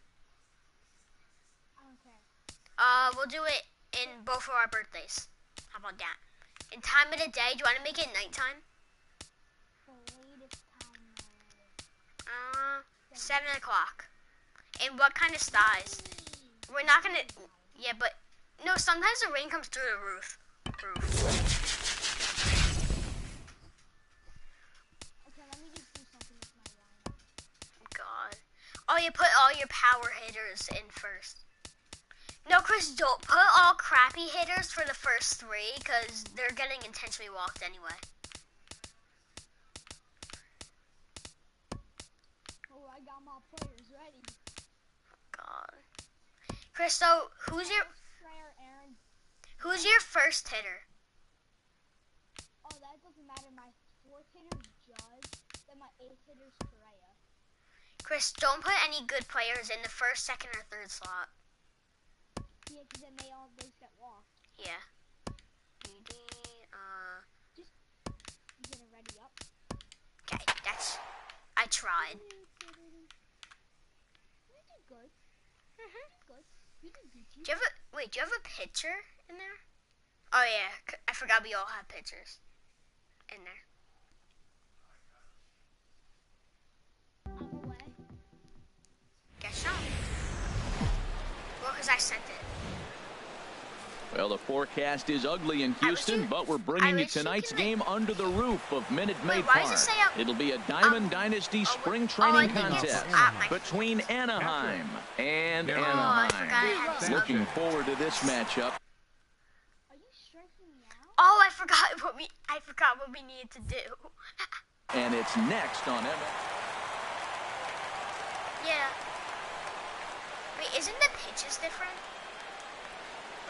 I don't care. We'll do it in both of our birthdays. How about that? In time of the day, do you want to make it nighttime? The latest time. 7 o'clock. And what kind of skies? We're not gonna. Yeah, but no. Sometimes the rain comes through the roof. Okay, let me just do something with my lineup. God. Oh, you put all your power hitters in first. No, Chris, don't put all crappy hitters for the first 3 because they're getting intentionally walked anyway. Oh, I got my players ready. God. Chris, so who's your first hitter? Oh, that doesn't matter. My 4th hitter is Judge, then my 8th hitter is Correa. Chris, don't put any good players in the first, second, or third slot. Yeah, because then they get walked. Yeah. Just get it ready up. Okay, I tried. You did good. You did good. Do you have a pitcher in there? Oh yeah, I forgot we all have pitchers in there. I'm away. Guess so. Well, because I sent it. Well, the forecast is ugly in Houston, but we're bringing you tonight's game under the roof of Minute Maid Park. It'll be a Diamond Dynasty spring training contest between Anaheim and Anaheim. Looking forward to this matchup. Are you stressing me out? Oh, I forgot what we needed to do. And it's next on Emma. Yeah. Wait, isn't the pitches different?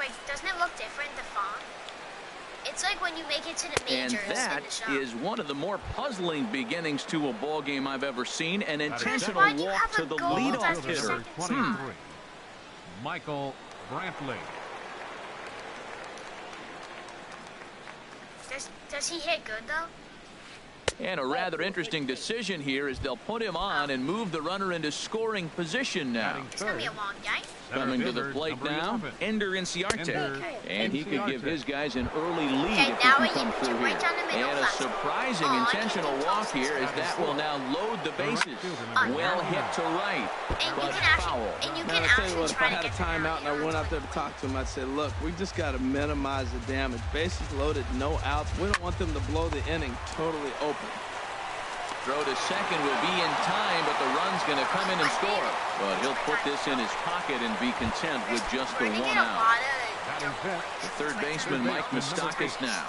Wait, doesn't it look different, the font? It's like when you make it to the majors and that in the show. is one of the more puzzling beginnings to a ball game I've ever seen. An intentional walk to the leadoff hitter. 23, Michael Brantley. Does he hit good, though? And a rather interesting decision here is they'll put him on and move the runner into scoring position now. It's going to be a long game. Coming to the plate now, Ender Inciarte. And he could give his guys an early lead if he can come through here. And a surprising intentional walk here as that will now load the bases. Well hit to right, but foul. Man, I tell you what, if I had a timeout and I went out there to talk to him, I'd say, look, we just got to minimize the damage. Bases loaded, no outs. We don't want them to blow the inning totally open. Throw to second will be in time, but the run's going to come in and score. But he'll put this in his pocket and be content with just the 1 out. The third baseman, Mike Moustakas now.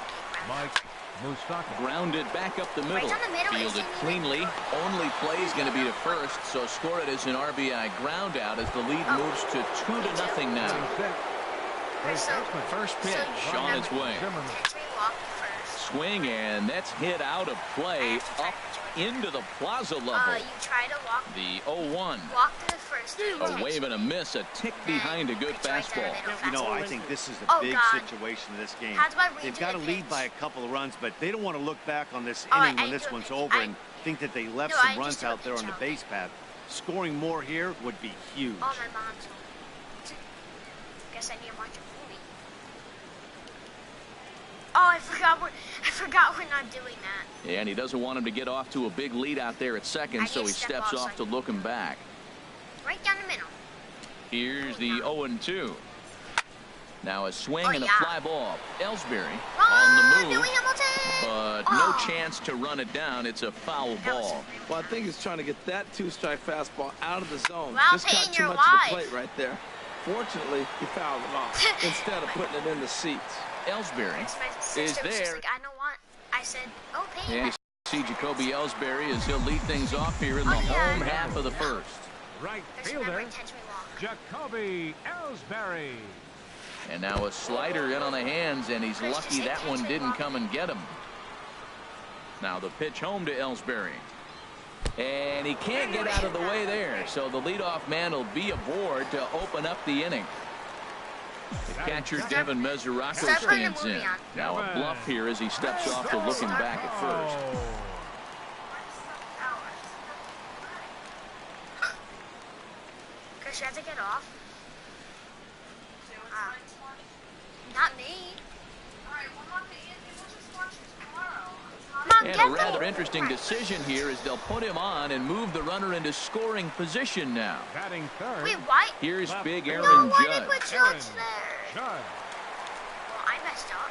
Mike Moustakas. Grounded back up the middle. Fielded cleanly. Only play is going to be to first, so score it as an RBI ground out as the lead moves to 2-0 now. First pitch on its way. Swing, and that's hit out of play up into the plaza level. You try to walk. The 0-1. Walk to the first. A wave and a miss, a tick behind a good fastball. You know, I think this is a big situation in this game. They've got to lead by a couple of runs, but they don't want to look back on this inning when this one's over and think that they left some runs out there on the base path. Scoring more here would be huge. Oh, my mom's guess I need to watch a movie. Oh, I forgot we're not doing that. Yeah, and he doesn't want him to get off to a big lead out there at second, so he steps off to look him back. Right down the middle. Here's the 0-2. Now a swing and a fly ball. Ellsbury on the move, but no chance to run it down. It's a foul ball. Well, I think he's trying to get that two-strike fastball out of the zone. Well, just got too much of the plate right there. Fortunately, he fouled it off instead of putting it in the seats. Ellsbury is there. Like, I don't want. I said, oh, Payne. And you see Jacoby Ellsbury as he'll lead things off here in the home half of the first. Right fielder, Jacoby Ellsbury. And now a slider in on the hands, and he's lucky that one didn't come and get him. Now the pitch home to Ellsbury. And he can't get out of the way there, so the leadoff man will be aboard to open up the inning. The catcher, Devin Mesoraco, stands in. Now a bluff here as he steps off to looking back at first. Chris, you have to get off. Not me. Mom, and a rather interesting decision here is they'll put him on and move the runner into scoring position now. Batting third. Wait, what? Here's big Aaron No, why Judge. did put Judge there? Well, I messed up.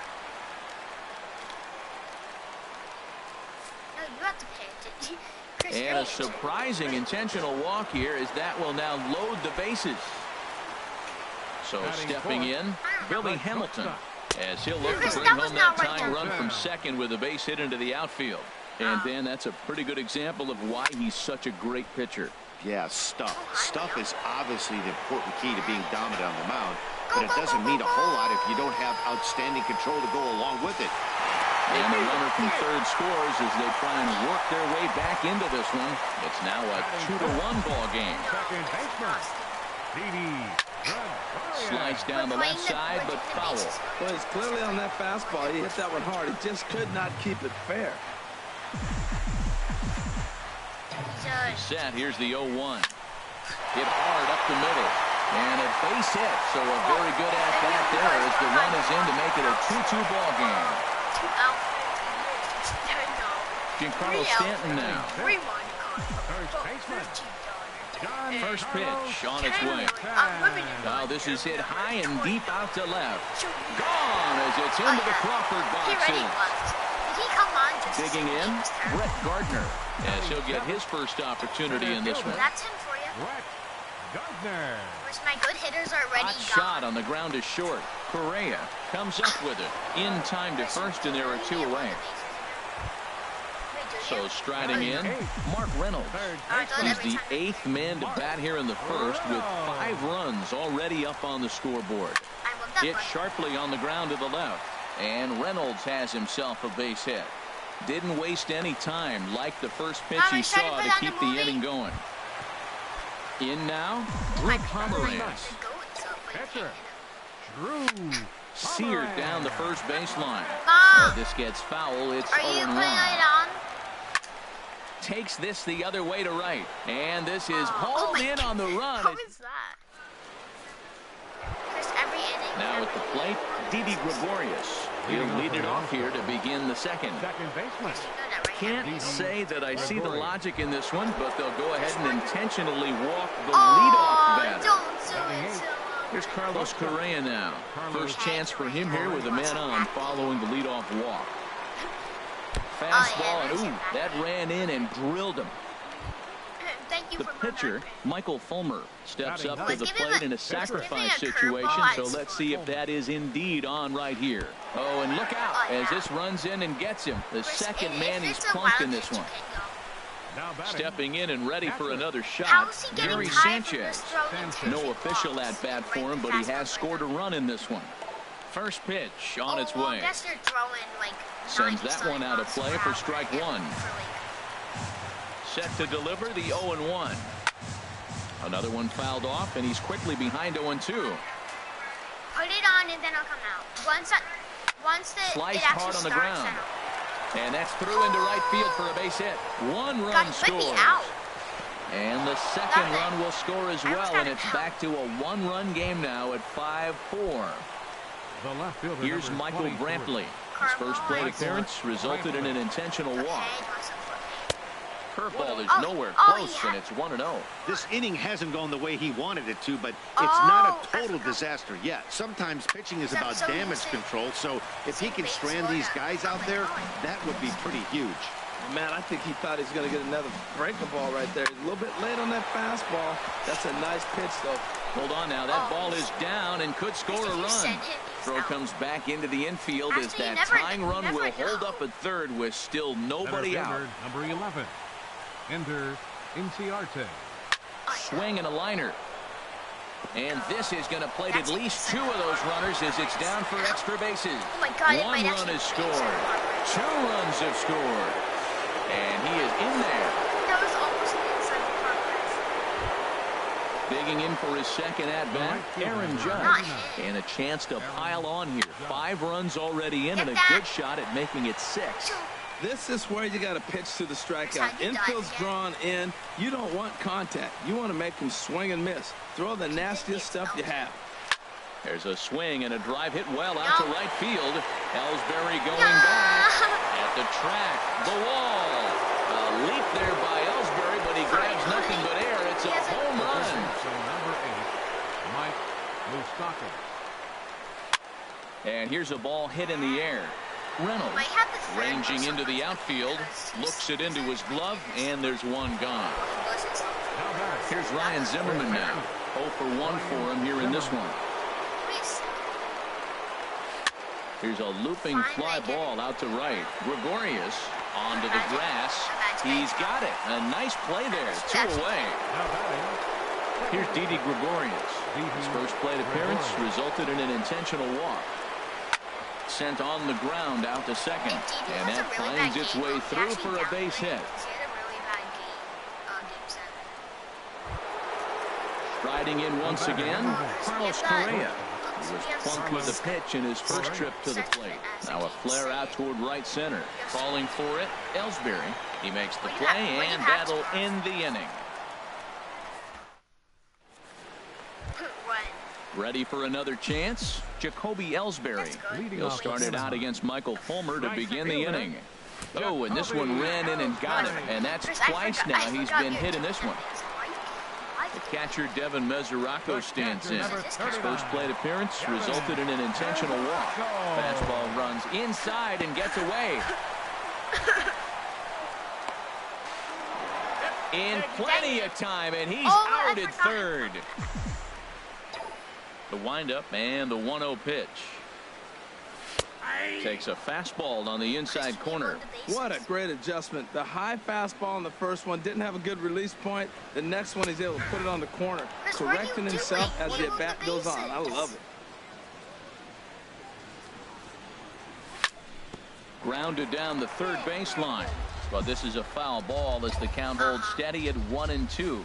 No, you have to pay attention. And a surprising intentional walk here as that will now load the bases. So stepping in, Billy Hamilton, as he'll look to bring home that tying run from second with a base hit into the outfield. And then that's a pretty good example of why he's such a great pitcher. Yeah, stuff. Stuff is obviously the important key to being dominant on the mound, but it doesn't mean a whole lot if you don't have outstanding control to go along with it. And the runner from third scores as they try and work their way back into this one. It's now a 2-1 ball game. Second baseman, Didi Slice down the left side, but foul. Well, it's clearly on that fastball. He hit that one hard. He just could not keep it fair. Set. Here's the 0-1. Hit hard up the middle. And a base hit. So a very good at-bat there as the run is in to make it a 2-2 ball game. Giancarlo Stanton now. First baseman, First pitch on its way. Now this is hit high and deep out to left. Gone as it's into the Crawford boxes. Digging in, Brett Gardner, as he'll get his first opportunity in this one. That's him for you. Brett Gardner. Which my good hitters are already Hot shot on the ground is short. Correa comes up with it. In time to first, and there are two away. So striding in, Mark Reynolds. He's the 8th man to bat here in the first with 5 runs already up on the scoreboard. Hit sharply on the ground to the left. And Reynolds has himself a base hit. Didn't waste any time like the first pitch he saw to keep the inning going. In now, Drew Pomeranz. Catcher, Drew. Seared down the first baseline. This gets foul. It's 0-1. Takes this the other way to right. And this is hauled in on the run. How is that? Chris, every inning. Now at the plate, Didi Gregorius. He'll lead it off here to begin the second. Second baseman. Can't say that I see the logic in this one, but they'll go ahead and intentionally walk the leadoff batter. Don't do it. Here's Carlos Correa now. First chance for him here with a man on following the leadoff walk. Fastball, and ooh, that ran in and drilled him. The pitcher, Michael Fulmer, steps up to the plate in a sacrifice situation, so let's see if that is indeed on right here. Oh, and look out as this runs in and gets him. The second man he's plunked in this one. Stepping in and ready for another shot, Gary Sanchez. No official at-bat for him, but he has scored a run in this one. First pitch on its way. Sends that one out of play for strike one. Set to deliver the 0-1. Another one fouled off, and he's quickly behind 0-2. Put it on, and then I'll come out. Once the sliced hard on the ground. And that's through into right field for a base hit. One run scores. And the second run will score as well, and it's back to a one-run game now at 5-4. The left fielder, Here's number Michael 24. Brantley. His first plate appearance resulted in an intentional walk. Curveball is nowhere close, and it's 1-0. This inning hasn't gone the way he wanted it to, but it's not a total disaster yet. Sometimes pitching is about damage control, so if he can strand these guys out there, that would be pretty huge. Man, I think he thought he was going to get another breaking ball right there. He's a little bit late on that fastball. That's a nice pitch, though. Hold on now. That ball is down and could score a run. Throw comes back into the infield as that tying run will hold up at third with still nobody out. Number 11, Ender Inciarte. Swing and a liner. And this is going to plate at least two of those runners as it's down for extra bases. Oh my God, One run has scored. 2 runs have scored. And he is in there. That was almost an inside the park. Digging in for his second at-bat, Aaron Judge. And a chance to pile on here. 5 runs already in and a good shot at making it 6. This is where you got to pitch to the strikeout. Infield's drawn in. You don't want contact. You want to make him swing and miss. Throw the nastiest stuff you have. There's a swing and a drive hit well out to right field. Ellsbury going back at the track, the wall. A leap there by Ellsbury, but he grabs nothing but air. It's a home run. So number 8, Mike Moustakas. And here's a ball hit in the air. Reynolds ranging into the outfield, looks it into his glove, and there's one gone. Here's Ryan Zimmerman now. 0 for 1 for him here in this one. Here's a looping fly ball out to right. Gregorius onto the grass. He's got it. A nice play there. 2 away. Here's Didi Gregorius. His first plate appearance resulted in an intentional walk. Sent on the ground out to second. And that finds its way through for a base hit. Riding in once again, Carlos Correa. He was plunked with a pitch in his first trip to the plate. Now a flare out toward right center. Calling for it, Ellsbury. He makes the play, and that'll end the inning. Ready for another chance? Jacoby Ellsbury. He'll start it out against Michael Fulmer to begin the inning. Oh, and this one ran in and got him. And that's twice now he's been hit in this one. The catcher, Devin Mesoraco, stands in. His first plate appearance resulted in an intentional walk. Fastball runs inside and gets away. In plenty of time, and he's out at third. The windup and the 1-0 pitch. Takes a fastball on the inside corner. What a great adjustment. The high fastball in the first one didn't have a good release point. The next one he's able to put it on the corner, correcting himself as the at-bat goes on. I love it. Grounded down the third baseline. But this is a foul ball as the count holds steady at 1-2.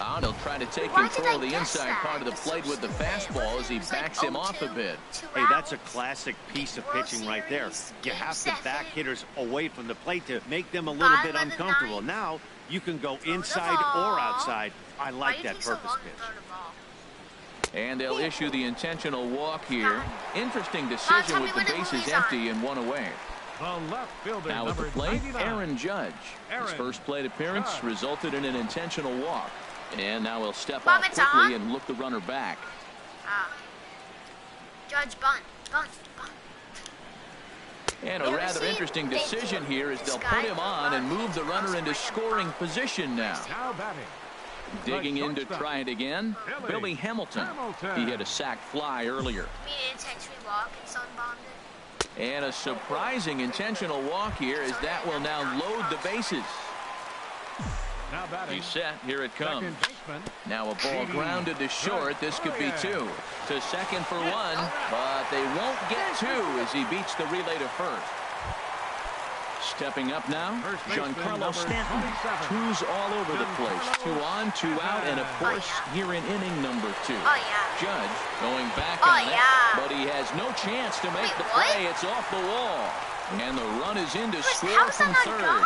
And he'll try to take control of the inside part of the plate with the fastball as he backs him off a bit. Hey, that's a classic piece of pitching right there. You have to back hitters away from the plate to make them a little bit uncomfortable. Now you can go inside or outside. I like that purpose pitch. And they'll issue the intentional walk here. Interesting decision with the bases empty and 1 away. The left fielder, Now at the plate, 99. Aaron Judge. His first plate appearance resulted in an intentional walk. And now he'll step off quickly and look the runner back. Judge bunt. And a rather interesting decision here is they'll put him on and move the runner into scoring position now. Now batting. Digging in to try it again, Billy Hamilton. He hit a sac fly earlier. And a surprising intentional walk here as that will now load the bases. Now batting. He's set. Here it comes. Second baseman. Now a ball grounded to short. This could be 2. To second for 1, but they won't get 2 as he beats the relay to first. Stepping up now, Giancarlo Stanton. 2s all over the place. 2 on, 2 out, and of course, here in inning number 2. Judge going back on it, but he has no chance to make the play. It's off the wall. And the run is in to score from third.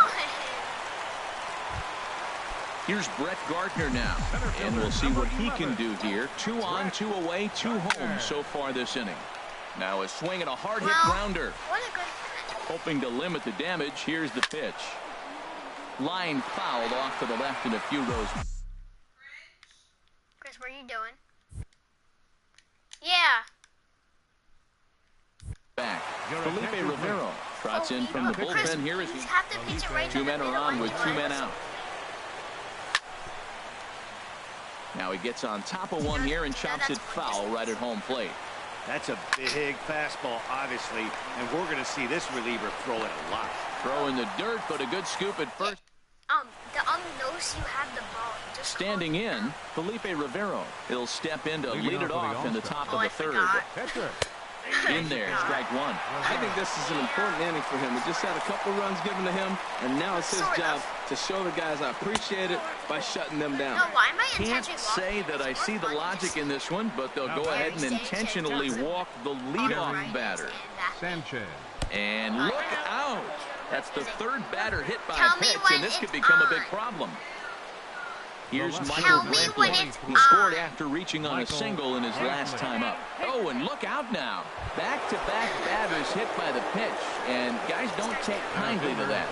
Here's Brett Gardner now, and we'll see what he can do here. 2 on, 2 away, 2 home so far this inning. Now a swing and a hard-hit grounder. What a good... Hoping to limit the damage. Here's the pitch. Line fouled off to the left and a few rows. Chris, what are you doing? Yeah. Back. Felipe Rivero trots in from the bullpen. Chris, here as you have to pitch it right 2 men are on with 2 men out. out. Now he gets on top of one here and chops it foul right at home plate. That's a big fastball, obviously, and we're going to see this reliever throw it a lot. Throw in the dirt, but a good scoop at first. Knows you have the ball. Just standing in, Felipe Rivero. He'll step in to lead it off in the top of the third. In there, strike 1. I think this is an important inning for him. He just had a couple runs given to him, and now it's his job to show the guys I appreciate it by shutting them down. No, why am I Can't say that I see the logic in this one, but they'll go ahead and intentionally walk the leadoff batter. Sanchez. And look out! That's the third batter hit by a pitch, and this could become a big problem. Here's Michael Brantley. He scored after reaching on a single in his last time up. Oh, and look out now. Back-to-back batters hit by the pitch, and guys don't take kindly to that.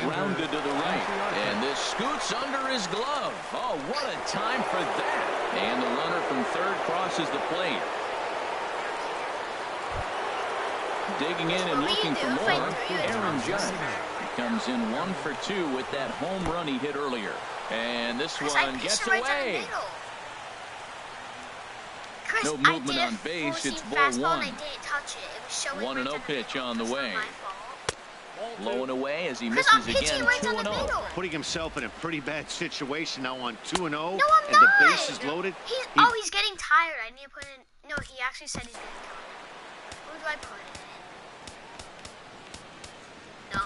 Grounded to the right, and this scoots under his glove. Oh, what a time for that. And the runner from third crosses the plate. Digging in and looking for more, Aaron Judge comes in 1 for 2 with that home run he hit earlier. And this one gets away. No movement on base. It's ball 1. 1-0 pitch on the way. Blowing away as he misses again. 2-0. Putting himself in a pretty bad situation now on 2-0. No, I'm and not. The base is loaded. He's getting tired. I need to put in. No, he actually said he's getting tired. Who do I put in? No.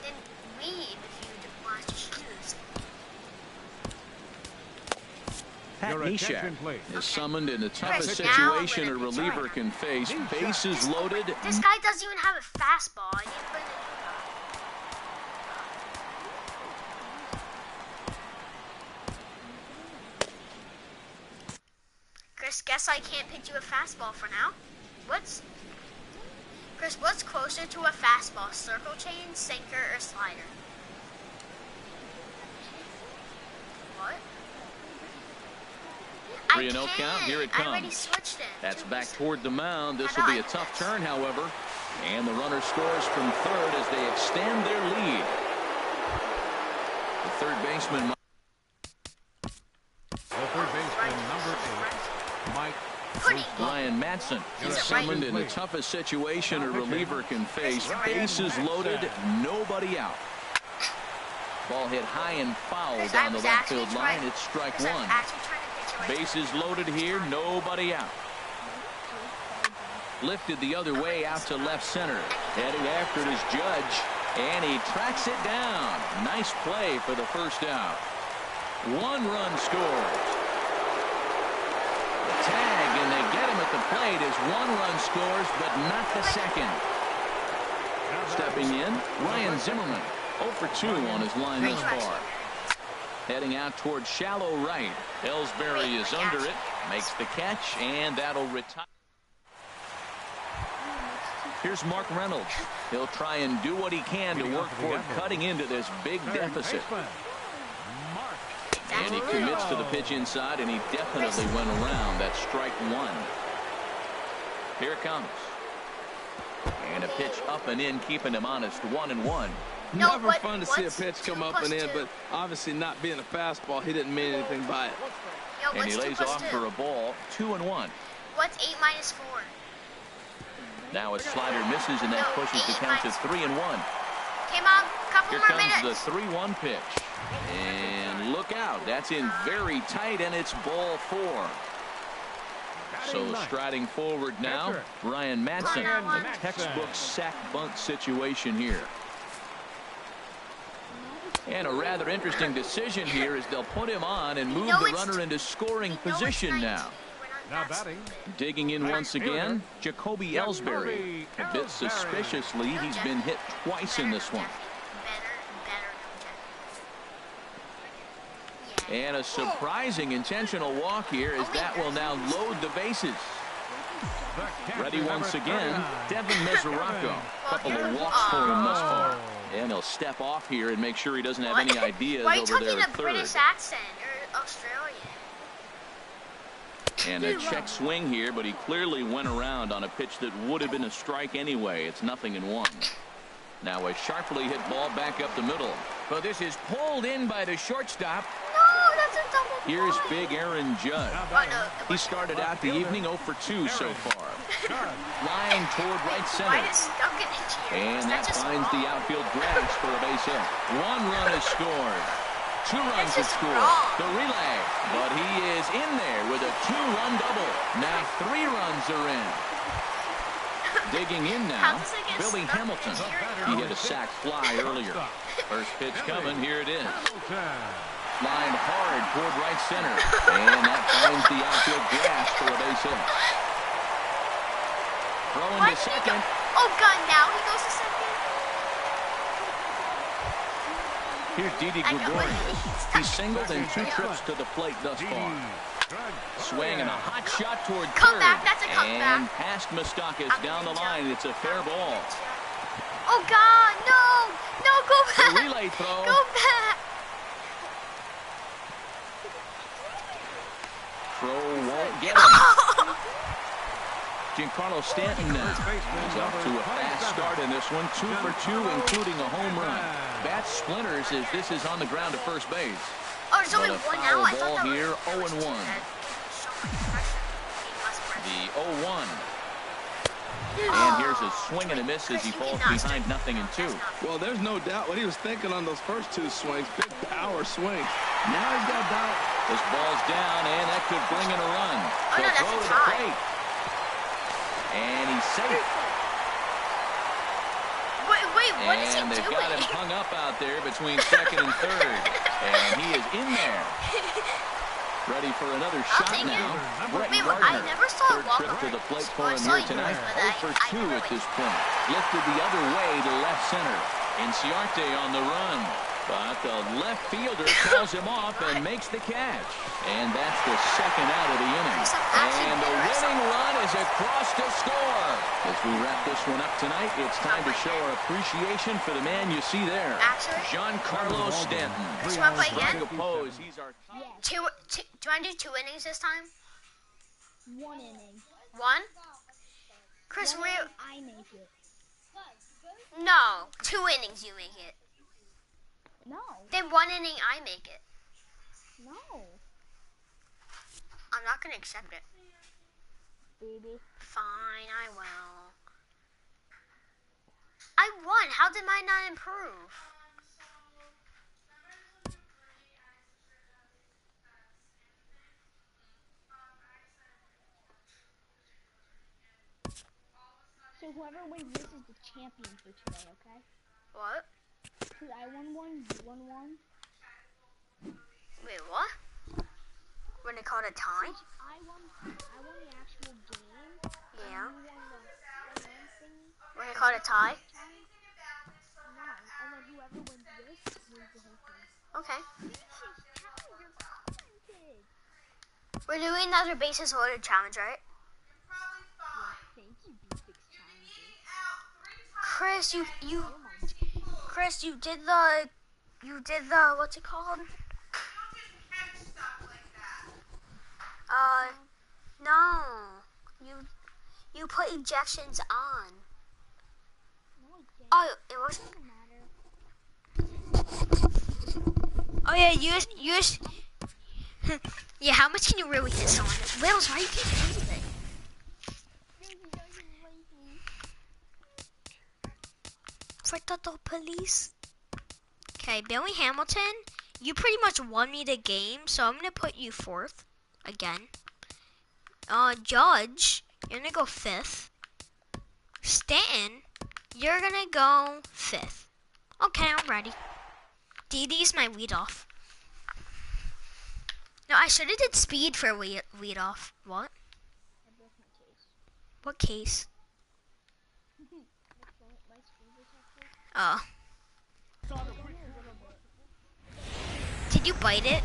Then read if you want to choose. Pat Neshek is summoned in the toughest situation a reliever can face. Bases loaded. This guy doesn't even have a fastball. I need to put it in. Chris, guess I can't pitch you a fastball for now. Chris, what's closer to a fastball? Circle chain, sinker, or slider? What? 3-0 count. Here it comes. I already switched it. That's back toward the mound. This will be a tough turn, however. And the runner scores from third as they extend their lead. The third baseman. Number 8, Mike. Ryan Madsen is summoned in the toughest situation a reliever can face. Bases loaded, nobody out. Ball hit high and foul down the left field line. It's strike 1. Bases loaded here, nobody out. Lifted the other way out to left center. Heading after it is Judge, and he tracks it down. Nice play for the first out. 1 run scores. The tag, and they get him at the plate as 1 run scores, but not the second. Stepping in, Ryan Zimmerman. 0 for 2 on his line thus far. Heading out towards shallow right. Ellsbury is under it, makes the catch, and that'll retire. Here's Mark Reynolds. He'll try and do what he can to work toward cutting into this big deficit. And he commits to the pitch inside, and he definitely went around. That's strike 1. Here it comes. And a pitch up and in, keeping him honest. 1-1. Never fun to see a pitch come up and in, but obviously not being a fastball, he didn't mean anything by it. And he lays off for a ball. 2-1. What's 8 minus 4? Now a slider misses, and that pushes the count to 3-1. Came on, couple Here more comes minutes. the 3-1 pitch. And look out. That's in very tight, and it's ball 4. So striding forward now, Ryan Madsen. Textbook sack bunt situation here. And a rather interesting decision here as they'll put him on and move the runner into scoring position now. Now batting. Digging in once again, Jacoby Ellsbury. A bit suspiciously, he's been hit twice in this one. And a surprising intentional walk here as that will now load the bases. Ready once again, Devin Mesoraco. Couple of walks for him thus far. And he'll step off here and make sure he doesn't have any ideas over there at third. Why are you talking a British accent or Australian? And a check swing here, but he clearly went around on a pitch that would have been a strike anyway. It's 0-1. Now a sharply hit ball back up the middle. But this is pulled in by the shortstop. No, that's a double play. Here's big Aaron Judd. Oh, no. He started out the evening 0 for 2 so far. Flying toward right center. And that finds the outfield grass for a base hit. 1 run is scored. 2 runs have scored. The relay. But he is in there with a 2-run double. Now 3 runs are in. Digging in now, Billy Hamilton. He hit a sac fly earlier. First pitch coming. Here it is. Lined hard toward right center. And that finds the outfield grass for a base hit. Throwing to second. Oh, God, now he goes to second. Here's Didi Gregorius. He singled in 2 trips to the plate thus far. Swing and a hot shot toward third. That's a comeback. And past Moustakas down the line. It's a fair ball. Oh, God, no. No, go back. The relay throw. Go back. Throw won't get him. Giancarlo Stanton now. He's off to a fast start in this one. 2 for 2, including a home run. Bat splinters as this is on the ground at first base. Oh, there's only one now. I thought ball that here, was 0-1. The 0-1. And here's a swing and a miss as he falls behind 0-2. Well, there's no doubt what he was thinking on those first 2 swings. Big power swing. Now he's got doubt. This ball's down, and that could bring in a run. Oh, no, that's throw a to the tie. plate. And he's safe. Wait, what is he And they've doing? got him hung up out there between second and third. And he is in there. Ready for another shot take now. it. Brett Wait, Gardner. I never saw a Third walk trip to over. the plate for Well, I him saw here tonight. yours, but 0 for I 2 never at this really- point. Lifted the other way to left center. Inciarte on the run. But the left fielder calls him off and makes the catch. And that's the second out of the inning. And the winning run is across to score. As we wrap this one up tonight, it's time to show our appreciation for the man you see there. Giancarlo Stanton. Do you want to play Trying again? to pose. He's our Do you want to do 2 innings this time? 1 inning. 1? Chris, 1 inning, I make it. No, 2 innings you make it. No. Then 1 inning I make it. No. I'm not going to accept it. Baby. Fine, I will. I won. How did mine not improve? So whoever wins this is the champion for today, okay? What? Because I won 1, you won 1. Wait, what? When they called a tie? I won the actual game. Yeah. And you won the thing. When they called a tie? No. And then whoever wins this wins the whole thing. Okay. This is how you're commented. We're doing another bases loaded challenge, right? Yeah, thank you, B6 Challenger. Chris, you did the, what's it called? No. You put ejections on. No, it didn't. Oh, it wasn't. Doesn't matter. Oh yeah, you just yeah, how much can you really hit someone? Wales, why you keep anything? For the police. Okay, Billy Hamilton, you pretty much won me the game, so I'm gonna put you 4th again. Judge, you're gonna go 5th. Stanton, you're gonna go 5th. Okay, I'm ready. Didi's my leadoff. No, I should have did speed for leadoff. What? I broke my case. What case? My screen protector. Oh. Did you bite it?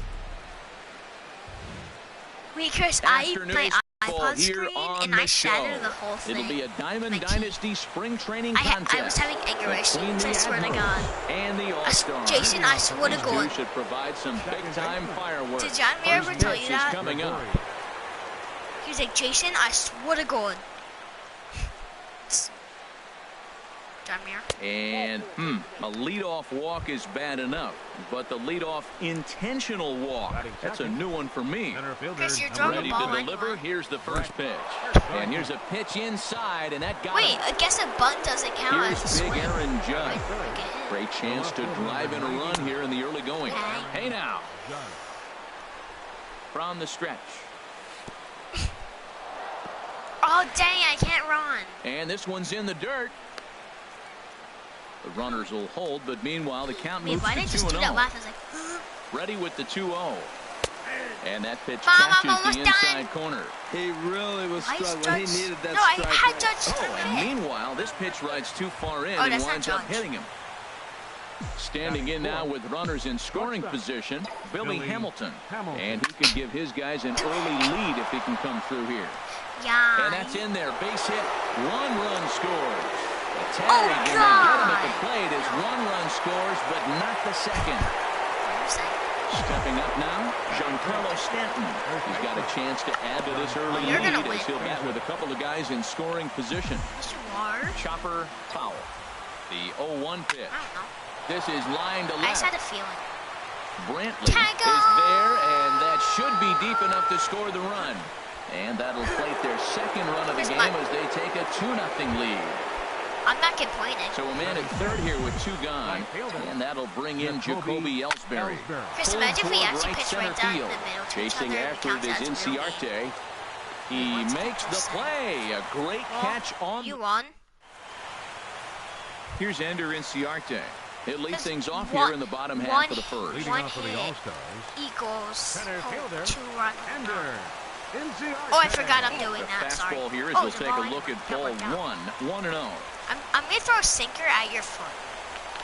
Wait, Chris, I my iPod screen and I shattered the whole thing. It'll be a Diamond Dynasty spring training contest. I was having anger issues, I swear to God. And the All-Stars. Jason, I swear to God. You should provide some big-time fireworks. Did John Mayer ever tell you that? Coming up. He was like, Jason, I swear to God. John Mayer. And, a leadoff walk is bad enough, but the leadoff intentional walk, that's a new one for me. Chris, you're throwing Ready the ball to deliver, anyway. here's the first pitch. And here's a pitch inside, and that got Wait, him. I guess a bunt doesn't count as a Here's swing. big Aaron Judge. Okay. Great chance to drive in a run here in the early going. Hey now. From the stretch. Oh, dang, I can't run. And this one's in the dirt. The runners will hold, but meanwhile the count Wait, moves why to did I just do 2-0. that laugh? I was like, Ready with the 2-0. And that pitch Mom, I'm catches almost the done. inside corner. He really was I struggling. He judged- needed that No, I strike. had judged Oh, the and pitch. meanwhile, this pitch rides too far in Oh, and that's not winds up judged. hitting him. Standing in now with runners in scoring position, Billy Hamilton. And he could give his guys an early lead if he can come through here. Yeah. And that's in there. Base hit. 1 run scores. Tag, Oh, and they get him at God. the plate as 1 run scores, but not the second. Stepping up now, Giancarlo Stanton. He's got a chance to add to this early You're lead gonna as win. he'll bat with a couple of guys in scoring position. Yes, you are. Chopper foul. The 0-1 pitch. I don't know. This is line to I just left. had a feeling. Brantley Tag is there, and that should be deep enough to score the run. And that'll plate their second run of the Chris, game as they take a 2-0 lead. I'm not complaining. So a man at third here with 2 gone, and that'll bring in Jacoby Ellsbury. Chris, Pulled imagine if we toward actually right pitch center right down in field. the middle to each Chasing other. after it is Inciarte. He makes the play. A great catch on. You won. Here's Ender Inciarte. He'll lead Just things off one- here in the bottom half one- of the first. Leading One off for the hit All-Stars, equals center fielder, 2 run. Ender. Oh, I forgot I'm doing The that. Sorry. fastball here as Oh, we'll the take ball a look at got ball worked out. 1-0. I'm gonna throw a sinker at your foot.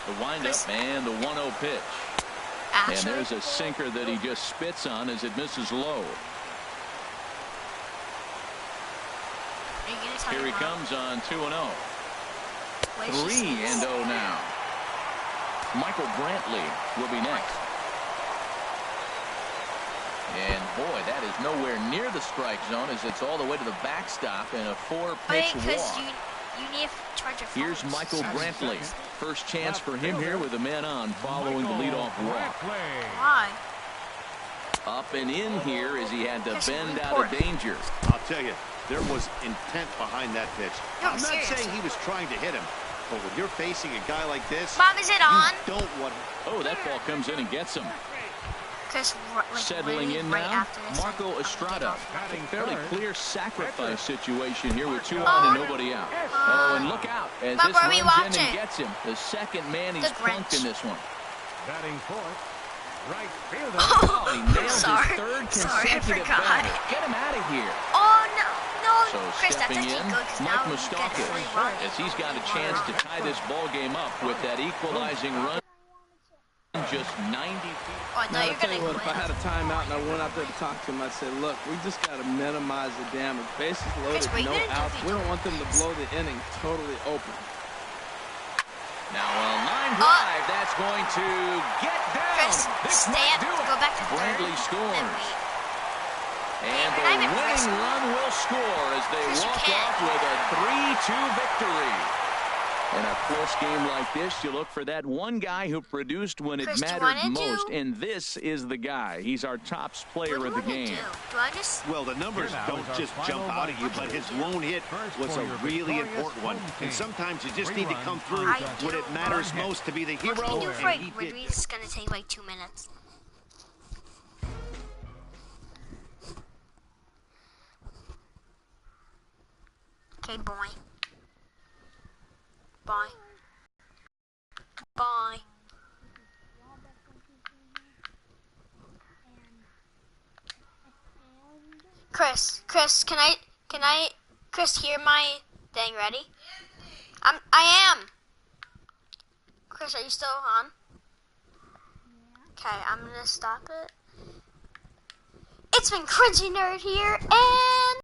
The windup and the 1-0 pitch. Actually, And there's a sinker that he just spits on as it misses low. are you gonna tell Here your he mom? comes on 2-0. What did she say? 3-0 now. Michael Brantley will be next. And boy, that is nowhere near the strike zone as it's all the way to the backstop and a 4-pitch because walk. you need to charge your phone. Here's Michael Brantley. First chance for him here with a man on following the leadoff walk. Why? Up and in here as he had to Yes, bend out report. of danger. I'll tell you, there was intent behind that pitch. No, I'm not serious. saying he was trying to hit him, but when you're facing a guy like this, Mom, is it on? you don't want. Oh, that ball comes in and gets him. Because Settling in right now, after this, Marco I'm gonna Estrada. take off. A fairly clear sacrifice situation here with 2 on and nobody out. Oh, and look out as Mom, this where are we runs in watching? and gets him. The second man he's The punked in Grinch. this one. Batting fourth, right fielder. Oh, he nails Sorry. his third Sorry, I consecutive forgot. batter. Get him out of here. Oh no, So Chris, that's stepping actually in, good because Mike now you get Moustakas, 3 runs. as he's got a chance to tie this ball game up with that equalizing run. Just 90 feet. Oh, I Now, thought I you were tell you gonna what, if I had quit. a timeout and I went out there to talk to him, I'd say, look, we just got to minimize the damage. Bases loaded, what are you no gonna do outs. if We you don't want them to blow the inning totally open. Now a line drive, that's going to get down. Chris, This stay might up, do it. go back to third. Brantley Then scores. wait. And we're the not even winning racing. run will score as they Chris, you walk can't. off with a 3-2 victory. In a close game like this, you look for that one guy who produced when it Chris, do you mattered wanna most, do- and this is the guy. He's our top What player do of you the want to game. do? Do I just... Well, the numbers Here now don't is our just final jump out at you, one. but his lone hit was a really important one. And sometimes you just need to come through I when do. it matters most to be the What hero. can you do for And a he grid did read? It's gonna take like 2 minutes. Okay, boy. Bye. Bye. Chris, can I, Chris, hear my thing? Ready? I am. Chris, are you still on? Okay, I'm gonna stop it. it's been Cringy Nerd here, and